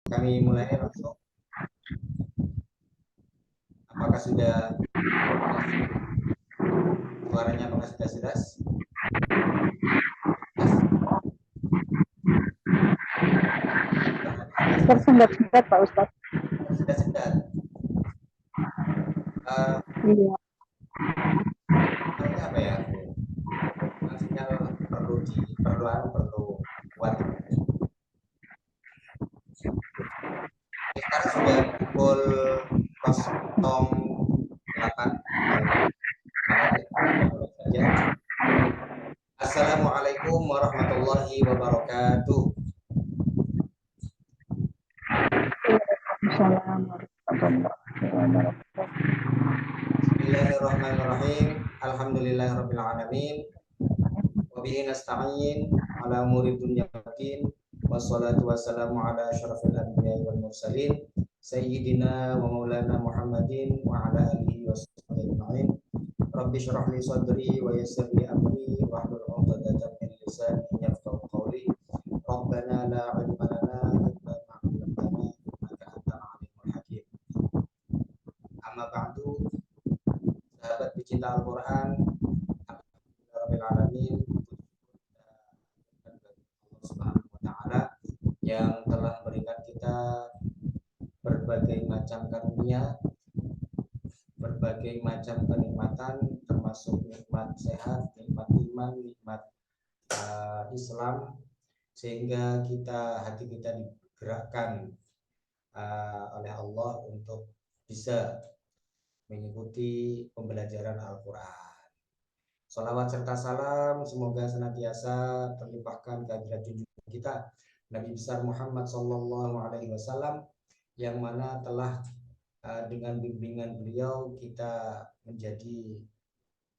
Kami mulai langsung. Apakah sudah suaranya apakah sudah jelas? Tersendat-sendat Pak Ustadz. Tersendat-sendat. Iya. Sinyalnya apa ya? Sinyal perlu kuat. Sekarang sudah pukul 08. Assalamualaikum warahmatullahi wabarakatuh. Bismillahirrahmanirrahim. Alhamdulillahirabbil alamin. Wa bihi nasta'in ala umuri dunya waddin. Wassalatu wassalamu ala asyrafil anbiya'i wal mursalin sayyidina wa maulana Muhammadin wa ala alihi washabbihi ajma'in. Rabbi shrah li sadri wa yassir li amri wahlul 'uqdatam min lisani yafqahu qawli. Rabbana la 'ilma lana illa ma 'allamtana innaka antal 'alimul hakim. Amma ba'du, sahabat pecinta Al-Qur'an, Rabbil alamin, Allah Subhanahu wa taala yang telah memberikan kita berbagai macam karunia, berbagai macam kenikmatan, termasuk nikmat sehat, nikmat iman, nikmat Islam, sehingga hati kita digerakkan oleh Allah untuk bisa mengikuti pembelajaran Al-Quran. Salawat serta salam semoga senantiasa terlimpahkan kehadirat junjungan kita Nabi besar Muhammad Sallallahu Alaihi Wasallam, yang mana telah dengan bimbingan beliau kita menjadi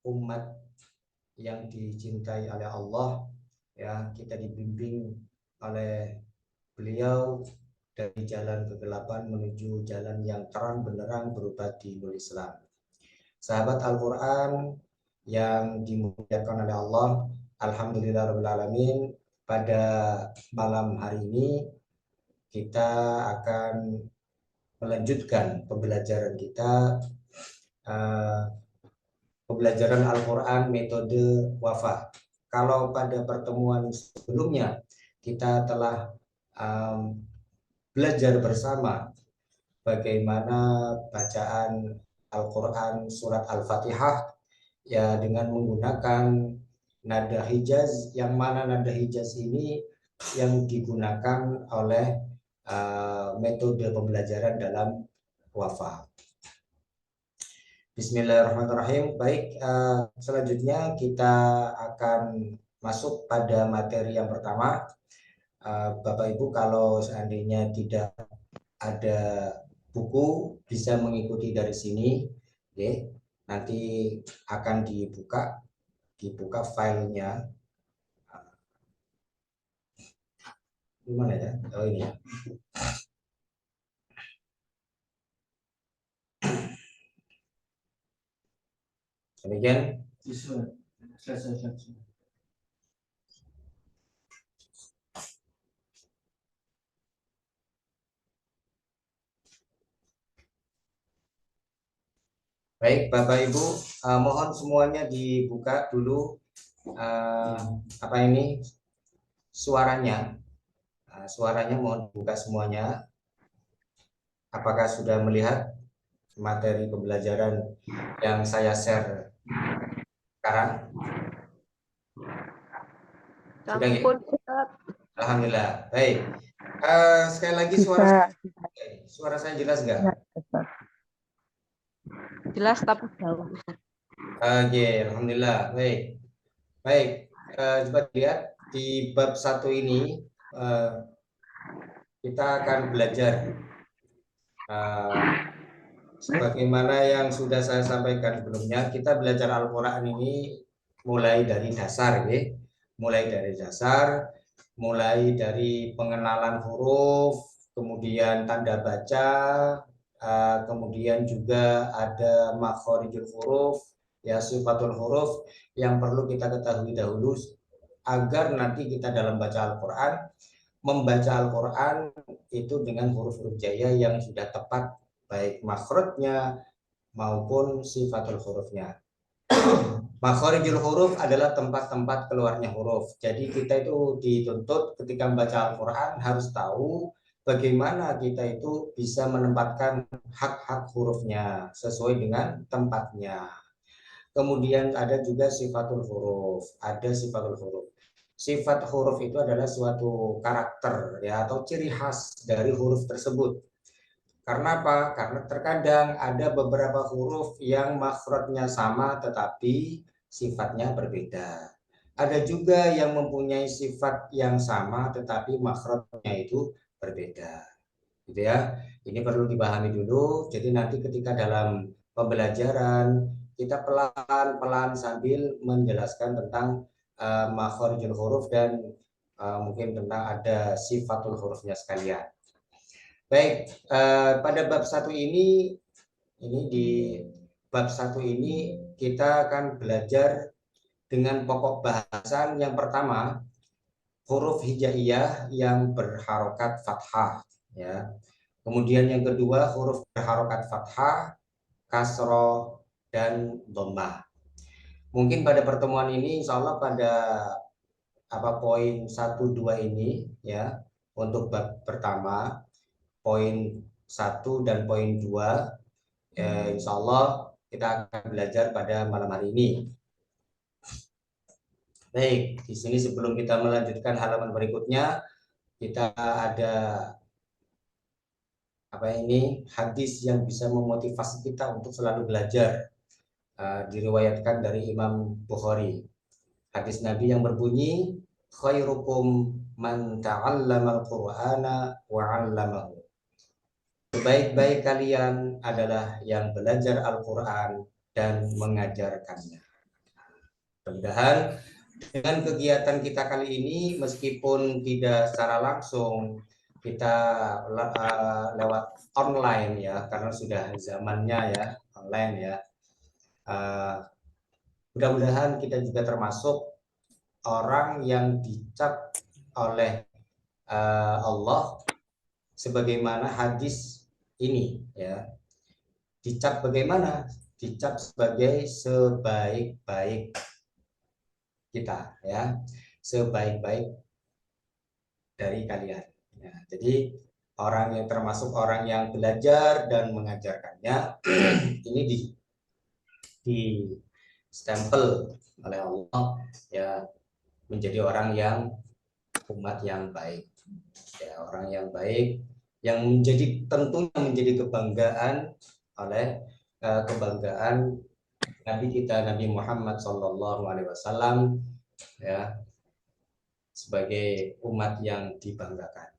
umat yang dicintai oleh Allah. Ya, kita dibimbing oleh beliau dari jalan kegelapan menuju jalan yang terang benderang berupa dinul Islam. Sahabat Al-Quran yang dimuliakan oleh Allah, alhamdulillahirabbil alamin, pada malam hari ini kita akan melanjutkan pembelajaran kita, pembelajaran Al-Quran metode wafa. Kalau pada pertemuan sebelumnya kita telah belajar bersama bagaimana bacaan Al-Quran surat Al-Fatihah ya dengan menggunakan nada hijaz, yang mana nada hijaz ini yang digunakan oleh metode pembelajaran dalam wafa. Bismillahirrahmanirrahim. Baik, selanjutnya kita akan masuk pada materi yang pertama. Bapak Ibu, kalau seandainya tidak ada buku bisa mengikuti dari sini, okay. Nanti akan dibuka filenya. Gimana ya? Oh ini ya. Demikian. Baik, Bapak Ibu, mohon semuanya dibuka dulu suaranya. Suaranya mohon dibuka semuanya. Apakah sudah melihat materi pembelajaran yang saya share sekarang? Sudah ya? Alhamdulillah. Baik. Sekali lagi suara saya jelas nggak? Jelas tapi jauh. Oke, alhamdulillah. Baik. Coba lihat di bab 1 ini kita akan belajar sebagaimana yang sudah saya sampaikan sebelumnya. Kita belajar Al-Quran ini mulai dari dasar, ya. Mulai dari pengenalan huruf, kemudian tanda baca, kemudian juga ada makhorijul huruf, ya, sifatul huruf yang perlu kita ketahui dahulu agar nanti kita dalam baca Al-Quran membaca Al-Quran itu dengan huruf-huruf jaya yang sudah tepat, baik makhrajnya maupun sifatul hurufnya. Makharijul huruf adalah tempat-tempat keluarnya huruf. Jadi kita itu dituntut ketika membaca Al-Quran harus tahu bagaimana kita itu bisa menempatkan hak-hak hurufnya sesuai dengan tempatnya. Kemudian ada juga sifatul huruf. Ada sifatul huruf. Sifat huruf itu adalah suatu karakter ya atau ciri khas dari huruf tersebut. Karena apa? Karena terkadang ada beberapa huruf yang makhrajnya sama tetapi sifatnya berbeda. Ada juga yang mempunyai sifat yang sama tetapi makhrajnya itu berbeda. Gitu ya. Ini perlu dipahami dulu. Jadi nanti ketika dalam pembelajaran kita pelan-pelan sambil menjelaskan tentang makharijul huruf dan mungkin tentang ada sifatul hurufnya sekalian. Baik, pada bab 1 ini di bab 1 ini kita akan belajar dengan pokok bahasan yang pertama, huruf hijaiyah yang berharokat fathah ya. Kemudian yang kedua, huruf berharokat fathah, kasroh, dan dhammah. Mungkin pada pertemuan ini insya Allah pada poin 1, 2 ini ya, untuk bab pertama, poin 1 dan poin 2 insya Allah kita akan belajar pada malam hari ini. Baik, di sini sebelum kita melanjutkan halaman berikutnya, kita ada hadis yang bisa memotivasi kita untuk selalu belajar. Diriwayatkan dari Imam Bukhari. Hadis Nabi yang berbunyi, khairukum man ta'allamal qur'ana wa 'allamahu. Sebaik-baik kalian adalah yang belajar Al-Quran dan mengajarkannya. Mudah-mudahan dengan kegiatan kita kali ini, meskipun tidak secara langsung, kita lewat online ya, karena sudah zamannya ya, online ya. Mudah-mudahan kita juga termasuk orang yang dicap oleh Allah sebagaimana hadis ini ya. Dicap bagaimana? Dicap sebagai sebaik-baik kita ya, sebaik-baik dari kalian ya. Jadi orang yang termasuk orang yang belajar dan mengajarkannya ini di stempel oleh Allah ya, menjadi orang yang umat yang baik ya, orang yang baik yang tentunya menjadi kebanggaan oleh kebanggaan Nabi kita Nabi Muhammad SAW ya, sebagai umat yang dibanggakan.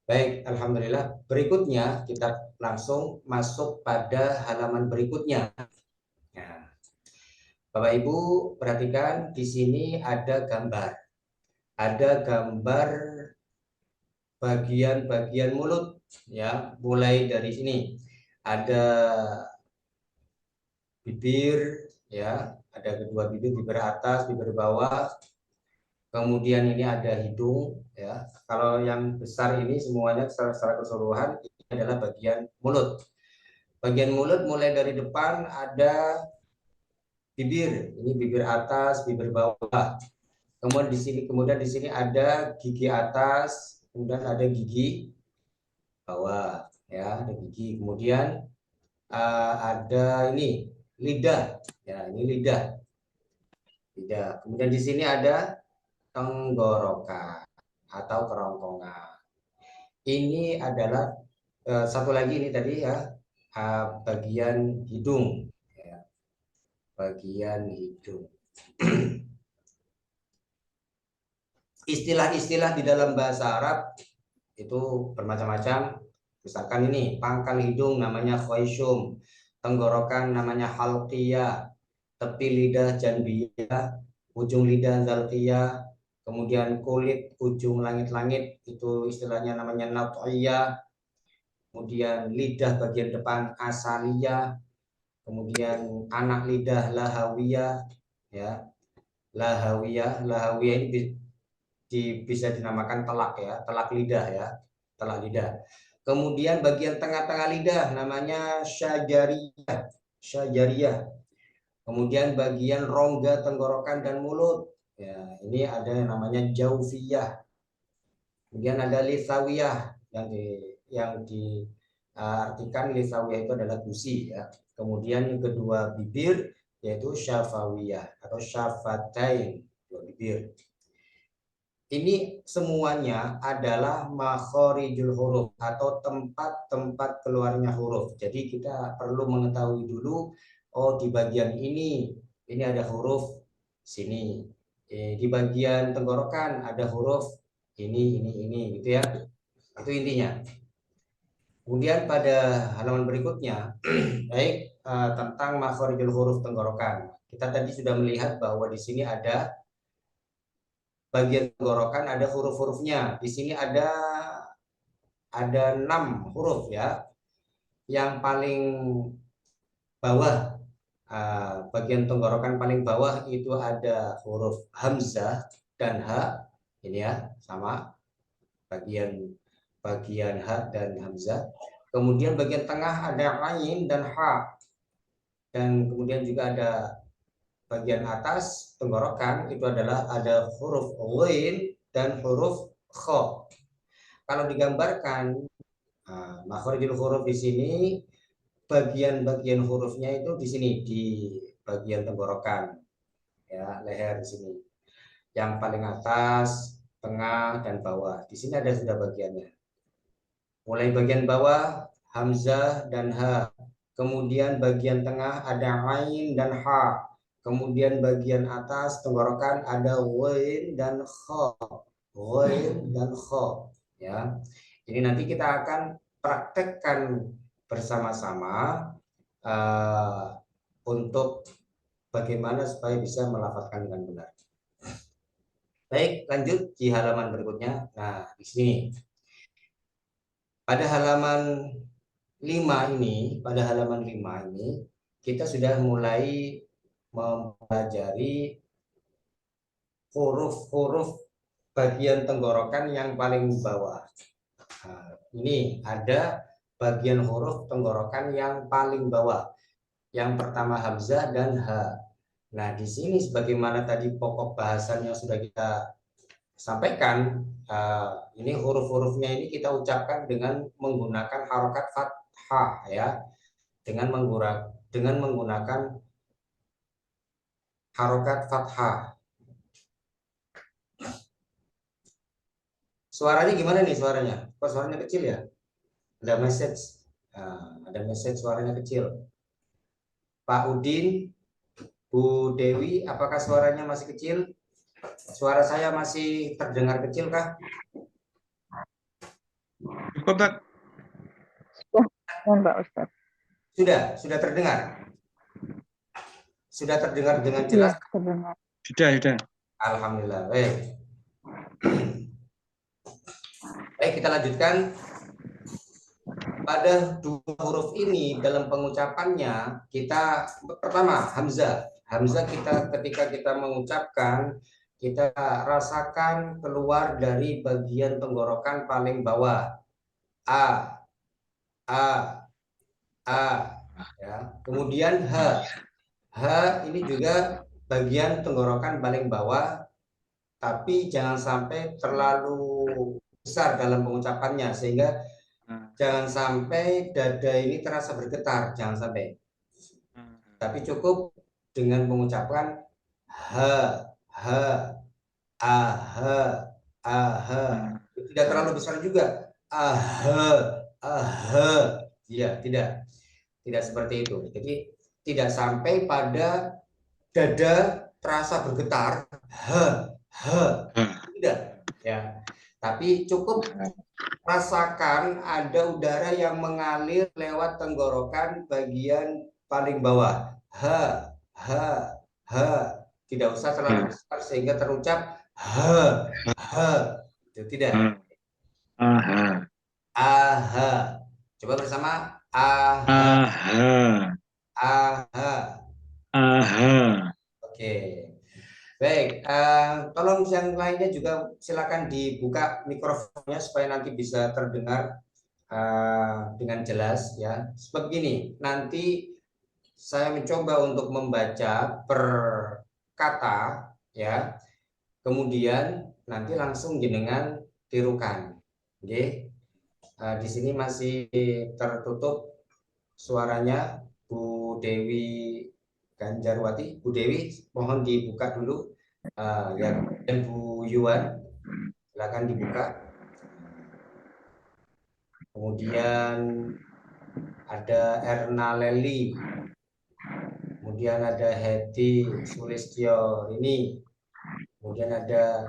Baik, alhamdulillah. Berikutnya kita langsung masuk pada halaman berikutnya. Nah, Bapak Ibu perhatikan di sini ada gambar. Ada gambar bagian-bagian mulut ya, mulai dari sini ada bibir ya, ada kedua bibir, bibir atas, bibir bawah. Kemudian ini ada hidung ya. Kalau yang besar ini semuanya secara keseluruhan ini adalah bagian mulut. Bagian mulut mulai dari depan ada bibir, ini bibir atas, bibir bawah. Kemudian di sini ada gigi atas, kemudian ada gigi bawah ya, ada gigi. Kemudian ada ini lidah ya, ini lidah. Kemudian di sini ada tenggorokan atau kerongkongan. Ini adalah satu lagi ini tadi ya, bagian hidung ya. Bagian hidung. Istilah-istilah di dalam bahasa Arab itu bermacam-macam. Misalkan ini pangkal hidung namanya khayshum, tenggorokan namanya halqiyah, tepi lidah janbiyah, ujung lidah zalqiyah, kemudian kulit ujung langit-langit itu istilahnya namanya nat'iyah, kemudian lidah bagian depan asaliyah, kemudian anak lidah lahawiyah ya. Lahawiyah ini bisa dinamakan telak ya, telak lidah ya, telak lidah. Kemudian bagian tengah-tengah lidah namanya syajariyah, syajariyah. Kemudian bagian rongga tenggorokan dan mulut, ya ini ada yang namanya jaufiyah. Kemudian ada lisawiyah yang diartikan lisawiyah itu adalah gusi ya. Kemudian yang kedua bibir yaitu syafawiyah atau syafatain, dua bibir. Ini semuanya adalah makhorijul huruf atau tempat-tempat keluarnya huruf. Jadi kita perlu mengetahui dulu, oh di bagian ini ada huruf sini. Di bagian tenggorokan ada huruf ini gitu ya. Itu intinya. Kemudian pada halaman berikutnya, baik tentang makhorijul huruf tenggorokan. Kita tadi sudah melihat bahwa di sini ada bagian tenggorokan ada huruf-hurufnya. Di sini ada 6 huruf ya. Yang paling bawah, bagian tenggorokan paling bawah itu ada huruf hamzah dan ha. Ini ya, sama bagian ha dan hamzah. Kemudian bagian tengah ada ain dan ha. Dan kemudian juga ada bagian atas tenggorokan itu adalah ada huruf ghain dan huruf kha. Kalau digambarkan makhorijul huruf di sini bagian-bagian hurufnya itu di sini di bagian tenggorokan ya, leher di sini. Yang paling atas, tengah dan bawah. Di sini ada sudah bagiannya. Mulai bagian bawah hamzah dan ha. Kemudian bagian tengah ada ain dan ha. Kemudian bagian atas tenggorokan ada ghain dan kha. Ghain dan kha ya. Ini nanti kita akan praktekkan bersama-sama untuk bagaimana supaya bisa melafalkan dengan benar. Baik, lanjut di halaman berikutnya. Nah, di sini pada halaman 5 ini, kita sudah mulai mempelajari huruf-huruf bagian tenggorokan yang paling bawah. Nah, ini ada bagian huruf tenggorokan yang paling bawah. Yang pertama hamzah dan ha. Nah, di sini sebagaimana tadi pokok bahasannya sudah kita sampaikan, ini huruf-hurufnya ini kita ucapkan dengan menggunakan harokat fathah ya, dengan menggunakan harokat fathah. Suaranya gimana nih suaranya? Kok suaranya kecil ya? Ada message, ada message suaranya kecil. Pak Udin, Bu Dewi, apakah suaranya masih kecil? Suara saya masih terdengar kecil kah? Cukup, Pak. Pak Ustadz. Sudah terdengar? Sudah terdengar dengan jelas? Iya, terdengar. Sudah. Alhamdulillah. Baik. Baik, kita lanjutkan. Pada dua huruf ini dalam pengucapannya kita pertama hamzah. Hamzah ketika kita mengucapkan kita rasakan keluar dari bagian tenggorokan paling bawah. A ya. Kemudian ha. Ha ini juga bagian tenggorokan paling bawah, tapi jangan sampai terlalu besar dalam pengucapannya sehingga jangan sampai dada ini terasa bergetar, jangan sampai. Tapi cukup dengan mengucapkan ha, aha. Tidak terlalu besar juga. Aha. Ya, tidak seperti itu. Jadi tidak sampai pada dada terasa bergetar. Tidak. Ya. Tapi cukup rasakan ada udara yang mengalir lewat tenggorokan bagian paling bawah. Tidak usah terlalu besar sehingga terucap itu tidak. Aha. Coba bersama. Aha. Oke. Baik, tolong yang lainnya juga silakan dibuka mikrofonnya supaya nanti bisa terdengar dengan jelas ya. Sebab gini, nanti saya mencoba untuk membaca per kata ya. Kemudian nanti langsung jenengan tirukan. Oke. Di sini masih tertutup suaranya Bu Dewi Ganjarwati. Bu Dewi, mohon dibuka dulu. Ya, dan Bu Yuan, silakan dibuka. Kemudian ada Erna Leli. Kemudian ada Hedi Sulistyo ini. Kemudian ada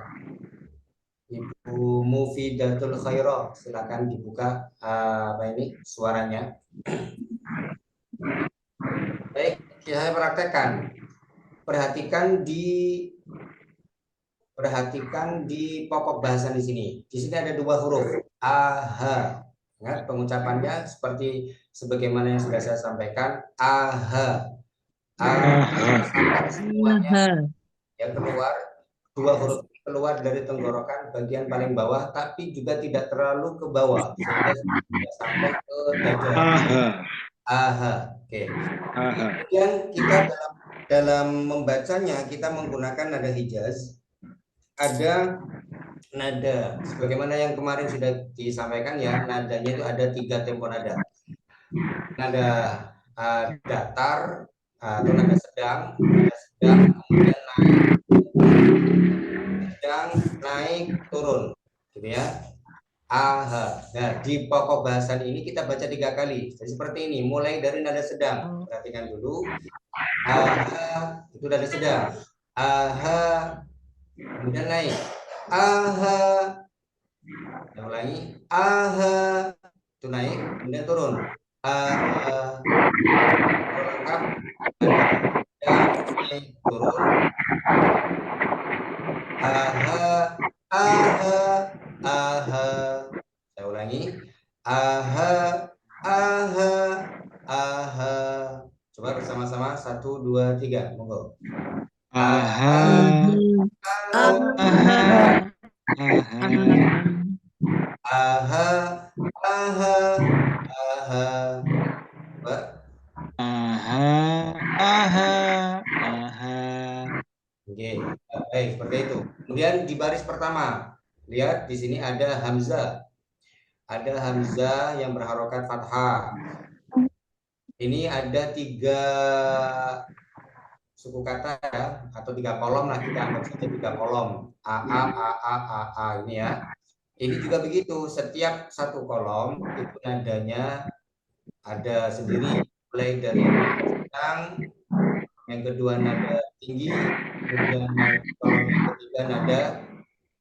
Ibu Mufidatul Khairah, silakan dibuka apa ini suaranya. Baik, saya praktekkan. Perhatikan di pokok bahasan di sini. Di sini ada dua huruf aha. Ingat pengucapannya seperti sebagaimana yang sudah saya sampaikan. Aha. Sampai semuanya yang keluar, dua huruf keluar dari tenggorokan bagian paling bawah, tapi juga tidak terlalu ke bawah sehingga tidak sampai ke dada. Aha. Oke. Kemudian kita dalam membacanya kita menggunakan nada hijaz. Ada nada sebagaimana yang kemarin sudah disampaikan ya, nadanya itu ada 3 tempo nada. Nada datar atau nada sedang, kemudian naik turun gitu ya. Aha. Nah, di pokok bahasan ini kita baca 3 kali. Jadi seperti ini, mulai dari nada sedang. Perhatikan dulu. Aha, itu nada sedang. Aha, kemudian naik. Aha. Kita ulangi. Aha, itu naik, kemudian turun. Aha. Lengkap. Naik, turun. Aha, aha, aha. Saya ulangi. Aha, aha, aha. Coba bersama-sama 1, 2, 3. Monggo. Aha, aha, aha, aha, aha. Coba. Oke, baik seperti itu. Kemudian di baris pertama, lihat di sini ada hamzah. Ada hamzah yang berharokat fathah. Ini ada 3 suku kata ya, atau 3 kolom lah, kita anggap saja 3 kolom. A ini ya. Ini juga begitu, setiap satu kolom itu nadanya ada sendiri, mulai dari sedang, yang kedua nada tinggi, kemudian kolom yang ketiga nada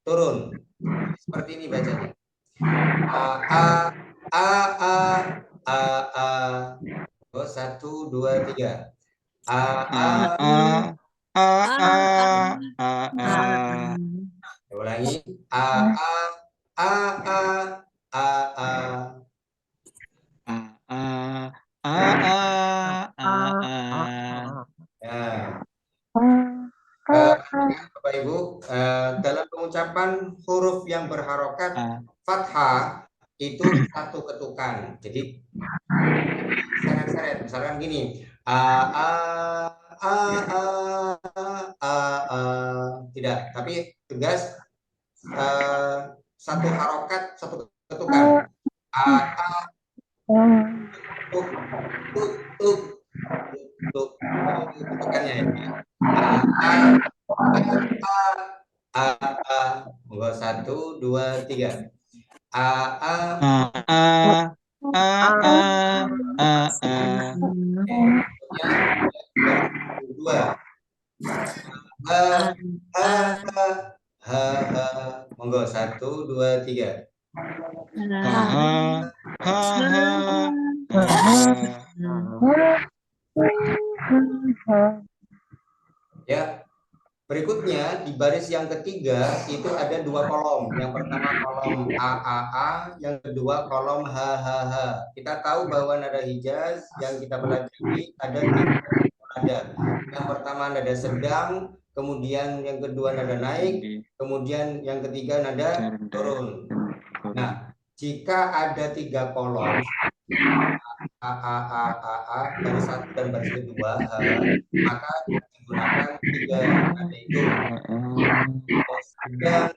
turun. Seperti ini bacanya. A. Oh, 1, 2, 3. Ulangi. A. Ya. Bapak Ibu, dalam pengucapan huruf yang berharokat fathah itu satu ketukan. Jadi seret-seret, misalkan gini. Tidak, tapi tegas, satu harokat, satu ketukan. Ketukannya ya. Monggo 1, 2, 3. Dua. Monggo 1, 2, 3. Ya. Berikutnya di baris yang ketiga itu ada 2 kolom. Yang pertama kolom A, yang kedua kolom H. Kita tahu bahwa nada hijaz yang kita pelajari ada 3 nada. Yang pertama nada sedang, kemudian yang kedua nada naik, kemudian yang ketiga nada turun. Nah, jika ada 3 kolom A, baris 1 dan baris kedua H, maka digunakan 3 nada itu. Sedang,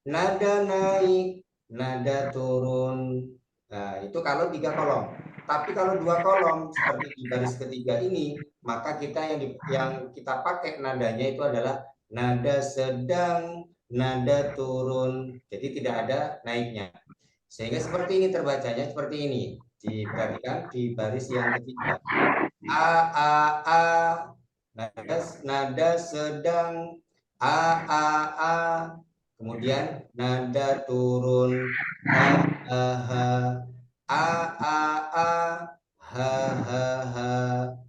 nada naik, nada turun. Nah, itu kalau 3 kolom. Tapi kalau 2 kolom seperti di baris ketiga ini, maka kita yang kita pakai nadanya itu adalah nada sedang, nada turun. Jadi tidak ada naiknya. Sehingga seperti ini terbacanya, seperti ini. Diperhatikan di baris yang ketiga. A, nada sedang, A. Kemudian nada turun, H.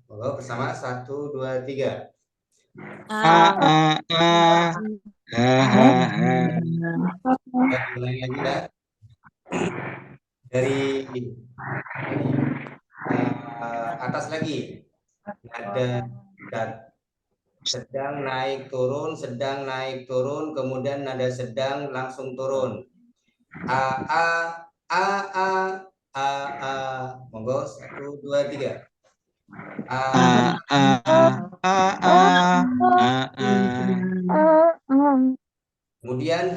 Bawa bersama 1, 2, 3. Ulangi lagi ya. Dari atas lagi. Nada sedang naik turun, kemudian nada sedang langsung turun. A. Monggo 1, 2, 3. Kemudian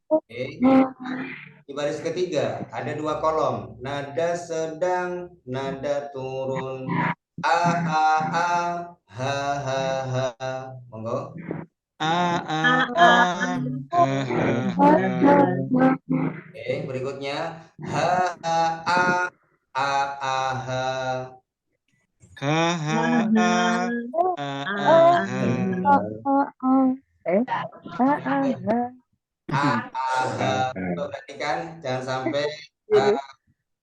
Oke. Di baris ketiga ada 2 kolom, nada sedang, nada turun. A. Monggo. Oke, berikutnya A. Perhatikan jangan sampai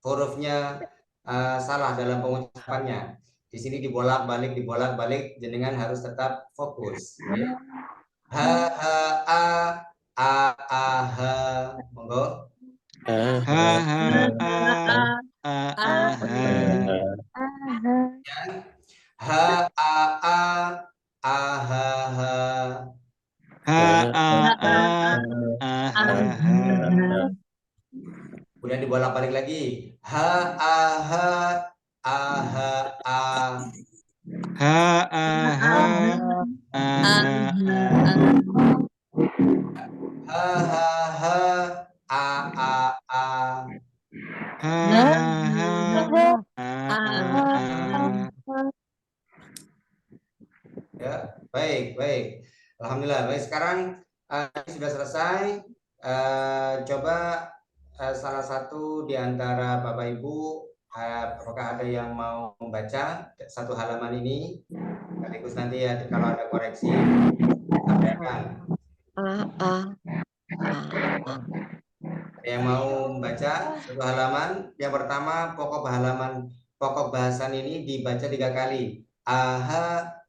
hurufnya salah dalam pengucapannya. Di sini dibolak-balik, jenengan harus tetap fokus. Monggo. Kemudian dibolak-balik lagi. Ya, baik. Alhamdulillah. Baik, sekarang sudah selesai. Coba salah satu di antara Bapak Ibu, apakah ada yang mau membaca satu halaman ini? Sekaligus nanti ya kalau ada koreksi sampaikan. Ada yang mau membaca satu halaman? Yang pertama, pokok bahasan ini dibaca 3 kali. Aha.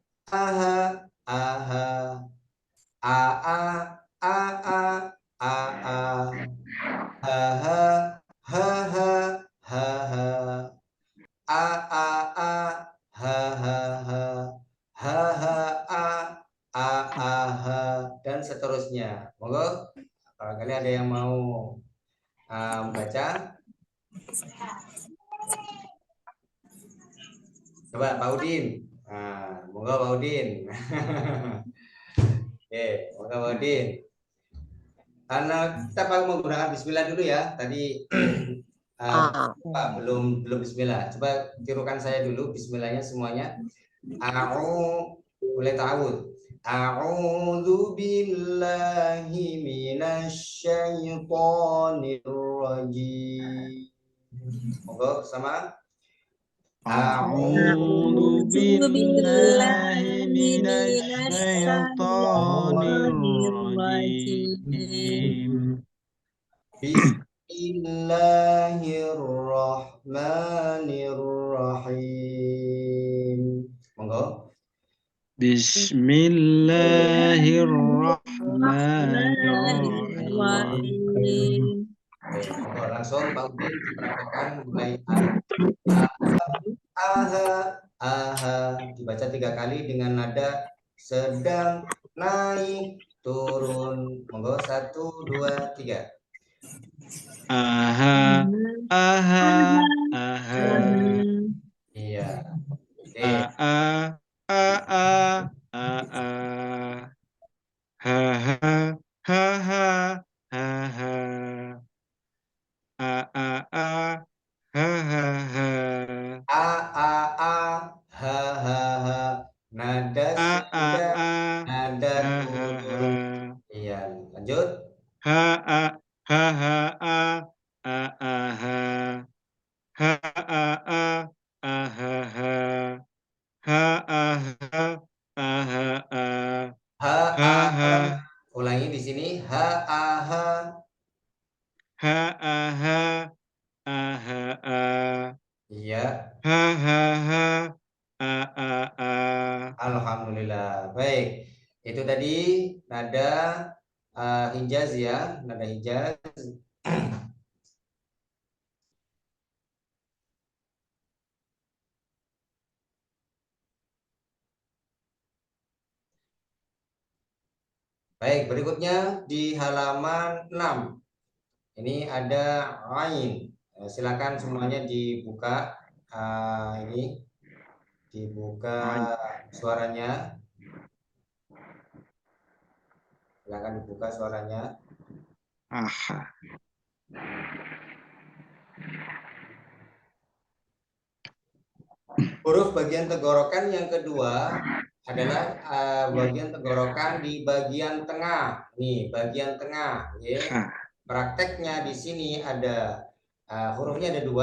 Dan seterusnya. Monggo, barangkali ada yang mau membaca. Coba Pak Udin. Monggo Pak Udin. Oke, monggo Pak Udin. Karena kita menggunakan bismillah dulu ya. Tadi belum bismillah. Coba tirukan saya dulu bismillahnya semuanya. Boleh ta'awud. A'udzu billahi minasyaitonir rajim. Monggo sama. A'udzu billahi minasyaitonir rajim. Bismillahirrahmanirrahim. Monggo. Bismillahirrahmanirrahim. Oke, langsung Pak Udin dipraktekkan mulai dibaca 3 kali dengan nada sedang, naik, turun. Monggo 1, 2, 3. Aha, aha, aha. Iya. Oke. A, a, a, a. Ha, ha, ha, ha, ha, ha. A, a, a, ha, ha, ha. A, a, a, ha, ha, ha. Nada A, a, sedang, a, nada ha, ha, ha. turun. Iya, lanjut. Ha, a, ha, ha, a, a, ha. Ha, a, a, ha, ha. Ha, a, ha, ha, a. Ha, Ha, a, ha, ha. Ulangi di sini. Ha, a, ha. ha, a, ha, ha, a. Iya. Ha, ha, ha, a. Alhamdulillah. Baik. Itu tadi nada hijaz ya, nada hijaz. Baik, berikutnya di halaman 6. Ini ada ain. Silakan semuanya dibuka. Ini dibuka suaranya. Silakan dibuka suaranya. Aha. Huruf bagian tenggorokan yang kedua adalah bagian tenggorokan di bagian tengah. Nih, bagian tengah. Ya. Prakteknya di sini ada hurufnya ada 2,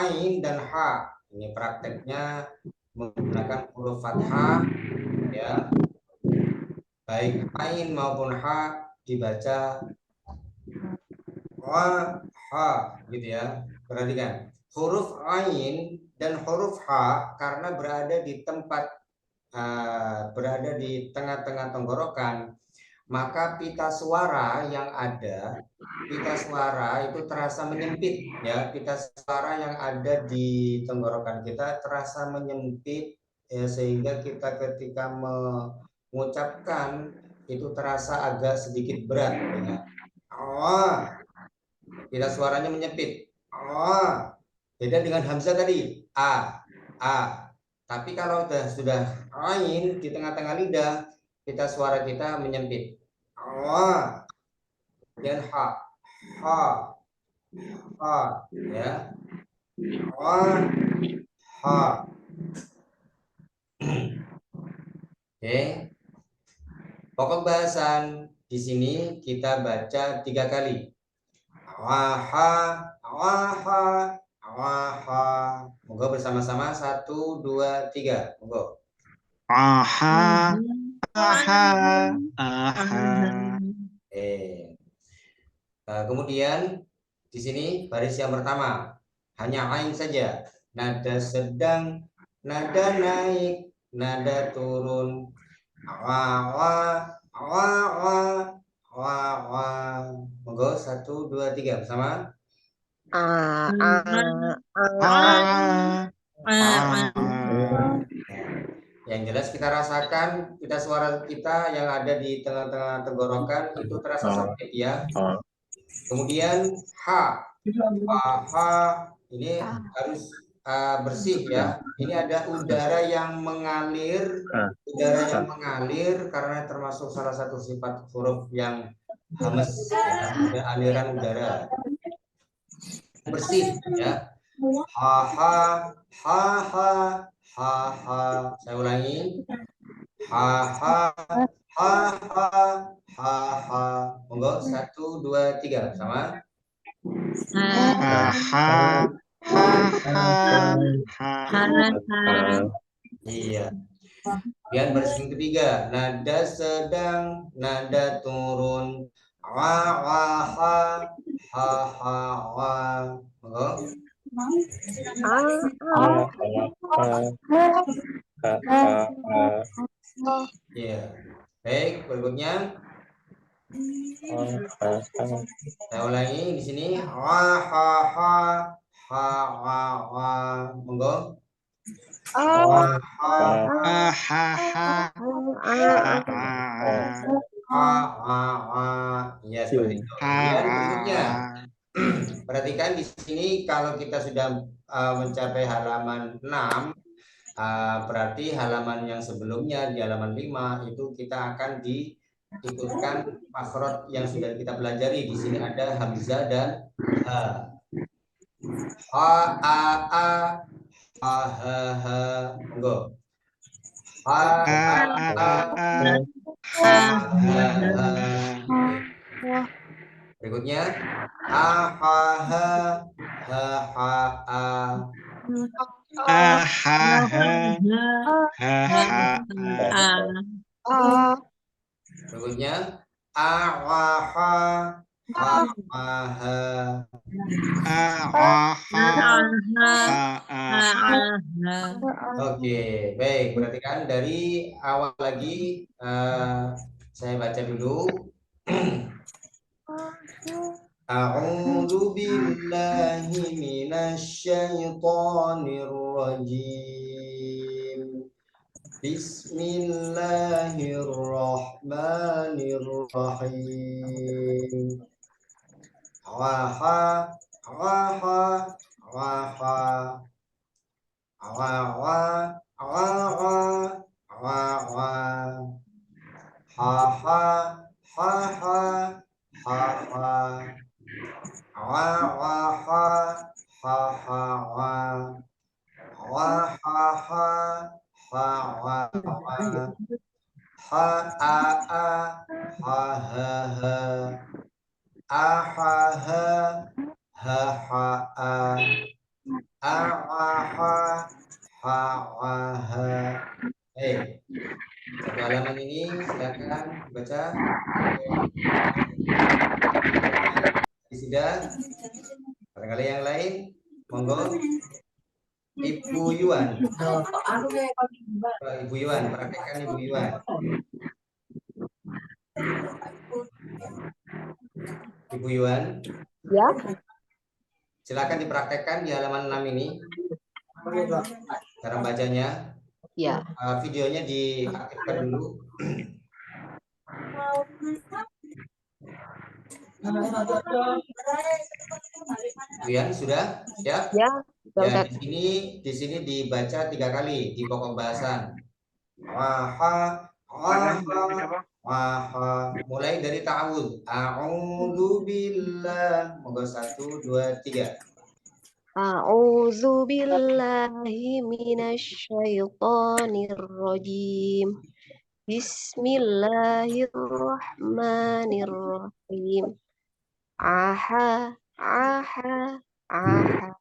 ain dan ha. Ini prakteknya menggunakan huruf fathah, ya. Baik ain maupun ha dibaca ha, gitu ya. Perhatikan, huruf ain dan huruf ha karena berada di tempat berada di tengah-tengah tenggorokan, maka pita suara yang ada, pita suara itu terasa menyempit ya. Pita suara yang ada di tenggorokan kita terasa menyempit ya, sehingga kita ketika mengucapkan itu terasa agak sedikit berat ya. Pita suaranya menyempit. Beda dengan hamzah tadi, a. Tapi kalau sudah ain di tengah-tengah lidah, pita suara kita menyempit. Dan ha, ya. Ha. Oke. Pokok bahasan di sini kita baca 3 kali. Monggo bersama-sama 1, 2, 3. Monggo. Aha, aha, aha. Kemudian di sini baris yang pertama hanya ain saja. Nada sedang, nada naik, nada turun. Monggo 1, 2, 3 bersama. Yang jelas kita rasakan kita suara kita yang ada di tengah-tengah tenggorokan itu terasa sempit ya. Kemudian ha, ini harus bersih ya. Ini ada udara yang mengalir, karena termasuk salah satu sifat huruf yang hamas ya, ada aliran udara. Bersih ya. Ha. Saya ulangi. Ha. Monggo 1, 2, 3 sama. Iya. Kemudian baris yang ketiga, nada sedang, nada turun. Monggo. Iya. Baik, berikutnya Saya ulangi di sini. Ha ha ha ha ha ha. Monggo. Ha ha ha ha ha. Ya seperti itu. Kemudian berikutnya. Perhatikan di sini kalau kita sudah mencapai halaman 6, berarti halaman yang sebelumnya di halaman 5 itu kita akan diikutkan makhraj yang sudah kita pelajari. Di sini ada hamzah dan ha. Ha a a ha ha ha. Monggo. Ha a a ha ha ha. Berikutnya a ha ha ha ha a. Berikutnya a wa ha ha ha ha. Oke, baik. Perhatikan dari awal lagi. Saya baca dulu. A'udzu billahi minasyaitonir rajim. Bismillahirrahmanirrahim. Waha waha waha wawa wawa wawa ha ha ha ha ha ha wa wa ha ha ha wa wa ha ha ha wa wa ha a a ha ha ha a ha ha ha ha a a ha ha ha ha ha. Satu halaman ini silakan baca. Sudah. Barangkali yang lain, monggo. Ibu Yuan. Ibu Yuan, praktekkan Ibu Yuan. Ibu Yuan. Ya. Silakan dipraktekkan di halaman 6 ini. Cara bacanya. Ya. Videonya diaktifkan dulu. Yuan sudah siap? Ya. Ya, di sini dibaca 3 kali di pokok bahasan. Waha, waha. Mulai dari ta'awudz. A'udzu billah. Monggo 1 2 3. A'udzu billahi minasyaitonir rajim. Bismillahirrahmanirrahim. Aha, aha, aha.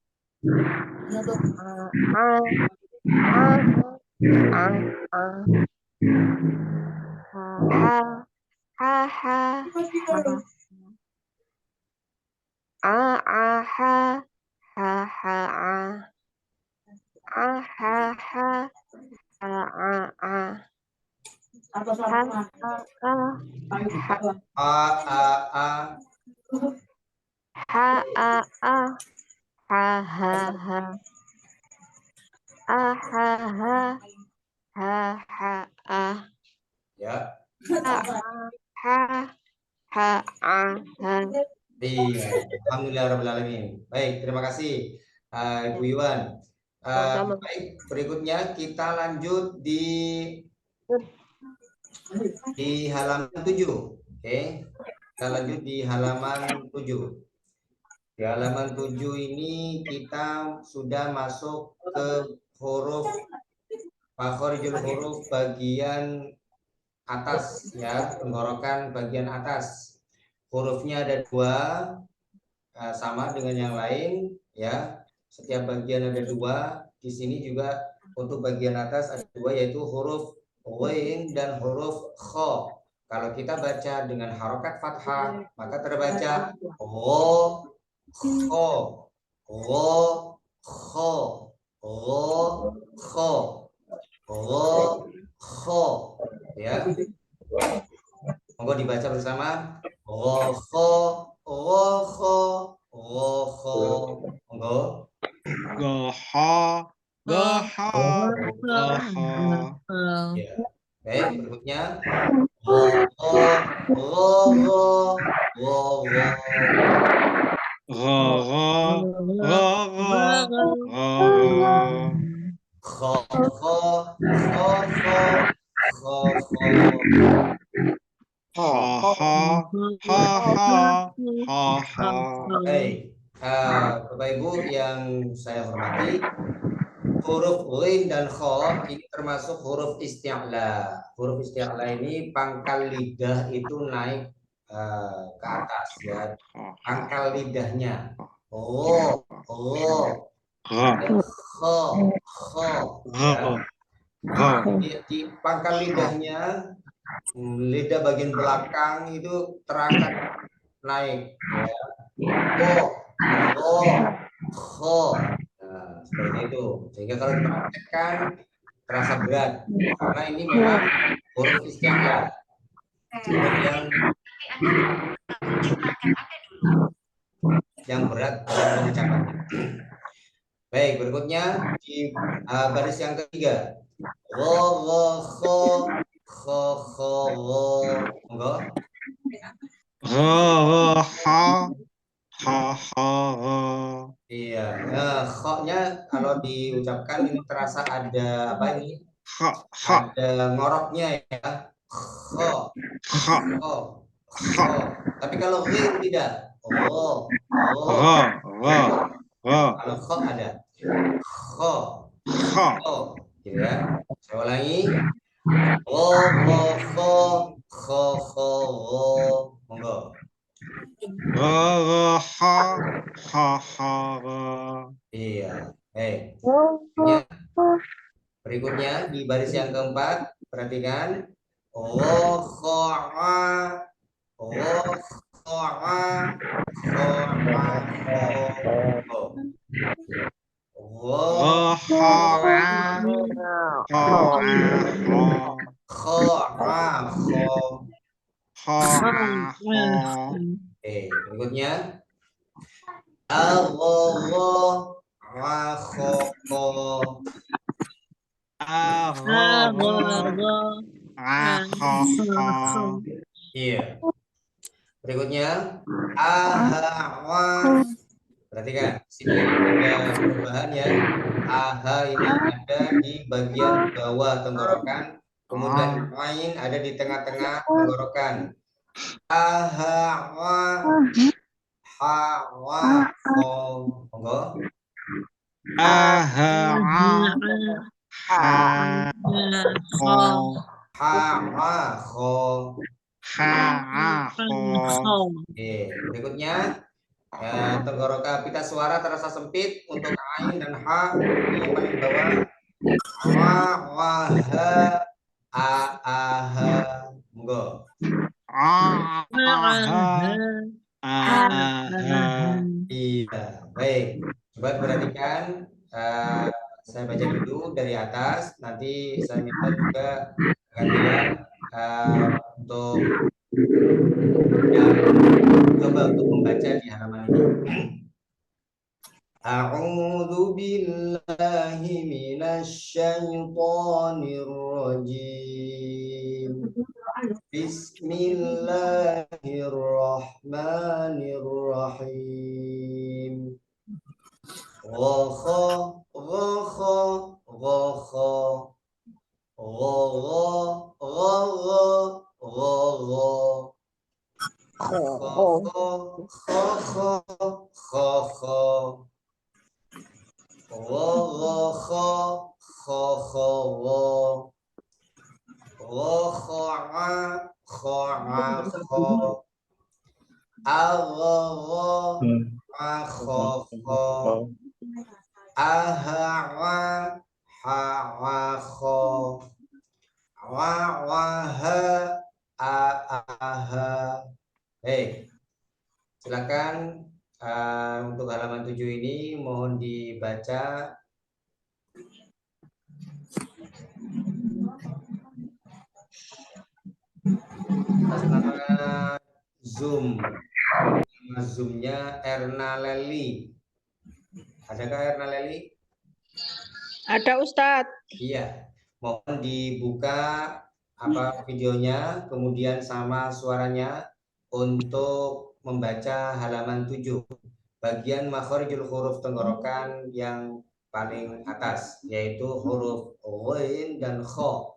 Ya. Iya, alhamdulillahirrahmanirrahim. Baik, terima kasih Ibu Yuan. Baik, berikutnya kita lanjut di halaman 7. Oke. Kita lanjut di halaman 7. Di halaman 7 ini kita sudah masuk ke huruf makharijul huruf bagian atas ya, tenggorokan bagian atas. Hurufnya ada 2, sama dengan yang lain ya. Setiap bagian ada 2. Di sini juga untuk bagian atas ada 2, yaitu huruf ghain dan huruf kha. Kalau kita baca dengan harokat fathah maka terbaca gha kha gha kha gha kha gha kha ya. Monggo Monggo dibaca bersama. Rokho, rokho, rokho. Monggo. Goho, goho, goho. Ya. Baik, berikutnya. Rokho, rokho, rokho. Roro, roro, roro. Kho, kho, kho, kho, kho, kho. Ha, ha, ha, ha, ha, ha. Baik, Bapak Ibu yang saya hormati, huruf ghin dan kho ini termasuk huruf isti'la. Huruf isti'la ini pangkal lidah itu naik ke atas ya. Pangkal lidahnya. Ro, ro, Ra, kho, kho. Ya. ra, ra. Di pangkal lidahnya, lidah bagian belakang itu terangkat naik. Ya. Ro, kho. Nah, seperti itu. Sehingga kalau dipraktekkan terasa berat karena ini memang huruf isti'la. Yang berat dalam pengucapannya. Baik, berikutnya di baris yang ketiga. Ro, ro, kho, kho, kho, ro. Monggo. Ra, ra, ha, ha, ha, ra. Iya, nah, kho-nya kalau diucapkan ini terasa ada apa ini? Ha, ha, Ada ngoroknya ya. Kho, ha, kho, ha. kho. Tapi kalau ghin tidak. Oh, oh. Ra, ra, ra. Kalau kho ada. Kho, Ha, kho. Gitu ya. Saya ulangi. Ro, ro, kho, kho, kho, ro. Monggo. ra, ra, ha, ha, ha, ra. Iya. Berikutnya di baris yang keempat, perhatikan. Ro, kho, a, ro, kho, a, kho, a, kho. Ro, Ra, ha, ra, ha, a, ha. kho, a, kho. Ha, a, ha. Berikutnya. Ro, ro, a, kho, kho. A, ra, ra, a, ha, ha. Iya. Berikutnya. A, ha, wa. Perhatikan, sini ada perubahan ya. Aha ini ada di bagian bawah tenggorokan, kemudian ain ada di tengah-tengah tenggorokan. Aha, wa, ha, wa, kho. Monggo. Aha, a, ha, ho. Ha, wa, kho. Ha, a, ho. Oke, berikutnya tenggorokan pita suara terasa sempit untuk ain dan ha ini yang paling bawah. Wa, wa, ha, a, ha. Monggo. A, ha, a, ha. Iya, baik. Coba perhatikan. Saya baca dulu dari atas. Nanti saya minta juga gantian untuk yang coba untuk membaca di halaman ini. A'udzu billahi minasy syaithanir rajim. Bismillahirrahmanirrahim. Gha, gha, gha, gha. Gha, gha, gha, gha, gha. Kha, kha, kha, kha, kha. Gha, gha, kha, kha, kha, gha. Gha, kha, a, kha, a, kha. A, gha, gha, a, kha, kha. A, ha, a, ha, a, kha. Wa, wa, ha, a, ha. Silakan untuk halaman 7 ini mohon dibaca. Atas nama Zoom. Nama Zoom-nya Erna Leli. Adakah Erna Leli? Ada Ustadz. Iya. Mohon dibuka videonya, kemudian sama suaranya untuk membaca halaman 7. Bagian makharijul huruf tenggorokan yang paling atas, yaitu huruf ghain dan kha.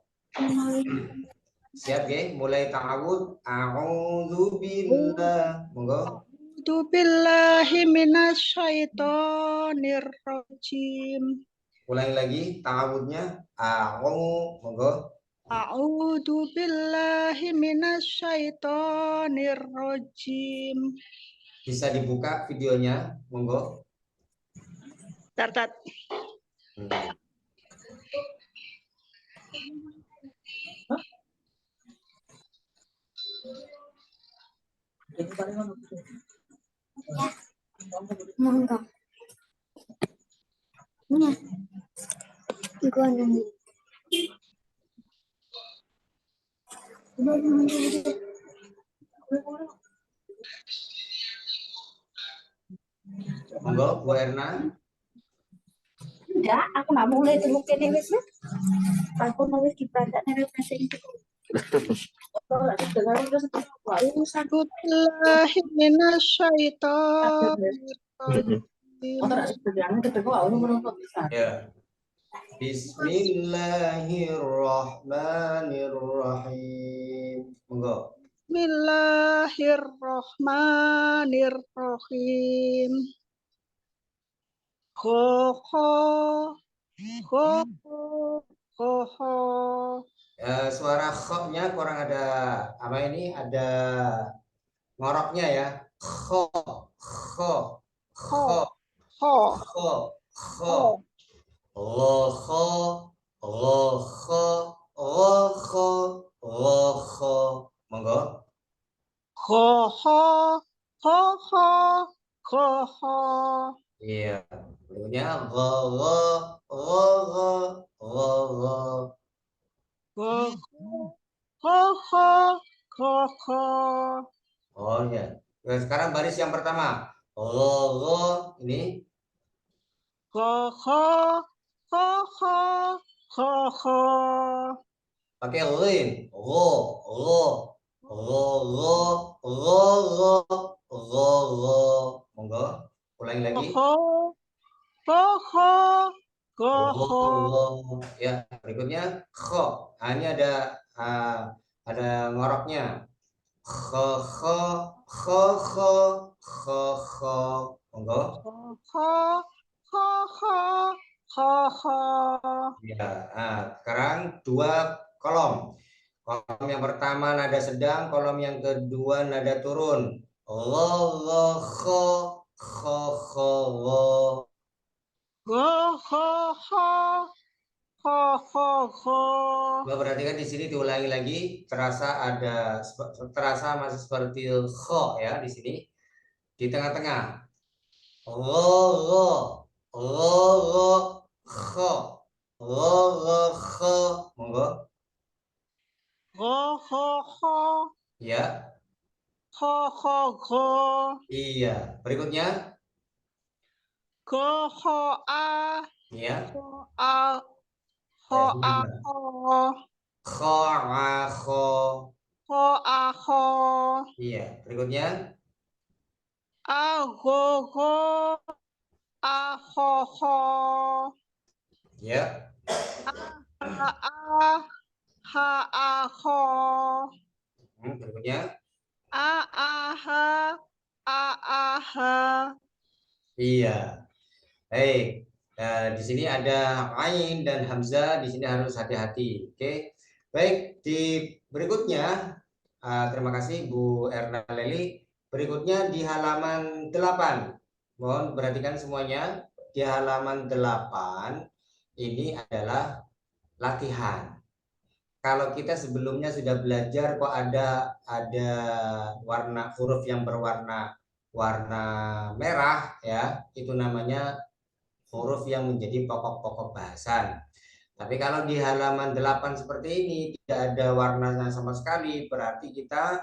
Siap ya? Mulai ta'awud. A'udzu billah. Monggo. A'udzu billahi minasyaitonir rajim. Ulangi lagi ta'awudnya. Monggo. A'udzu billahi minasyaitonir rajim. Bisa dibuka videonya, monggo. Tat. Monggo. Nih. Iguana nih. Monggo, Bu Erna. Enggak, aku nggak boleh tengok ini wes ya. Aku mau wes dibaca nih bahasa Inggris. A'udzu billahi minasyaitonir rajim. Ya. Bismillahirrahmanirrahim. Monggo. Bismillahirrahmanirrahim. Ho. Suara kho-nya kurang ada apa ini? Ada ngoroknya ya. Kho. Monggo. Ho. Iya. Berikutnya gho. Oh ya. Nah, sekarang baris yang pertama. Ini. Pakai lin. Monggo. Ulangi lagi. Ya, berikutnya kho. Nah, ini ada ngoroknya. Kho. Monggo. Ya, sekarang 2 kolom. Kolom yang pertama nada sedang, kolom yang kedua nada turun. Perhatikan di sini diulangi lagi, terasa masih seperti kho ya di sini. Di tengah-tengah. Kho. Monggo. Ya. Iya. Berikutnya. Ya. Iya. Berikutnya. Ya. Berikutnya. Iya. Baik. Nah, di sini ada ain dan hamzah, di sini harus hati-hati. Oke. Baik, di berikutnya terima kasih Bu Erna Leli. Berikutnya di halaman 8. Mohon perhatikan semuanya. Di halaman 8 ini adalah latihan. Kalau kita sebelumnya sudah belajar kok ada warna huruf yang berwarna merah ya, itu namanya huruf yang menjadi pokok-pokok bahasan. Tapi kalau di halaman 8 seperti ini tidak ada warnanya sama sekali, berarti kita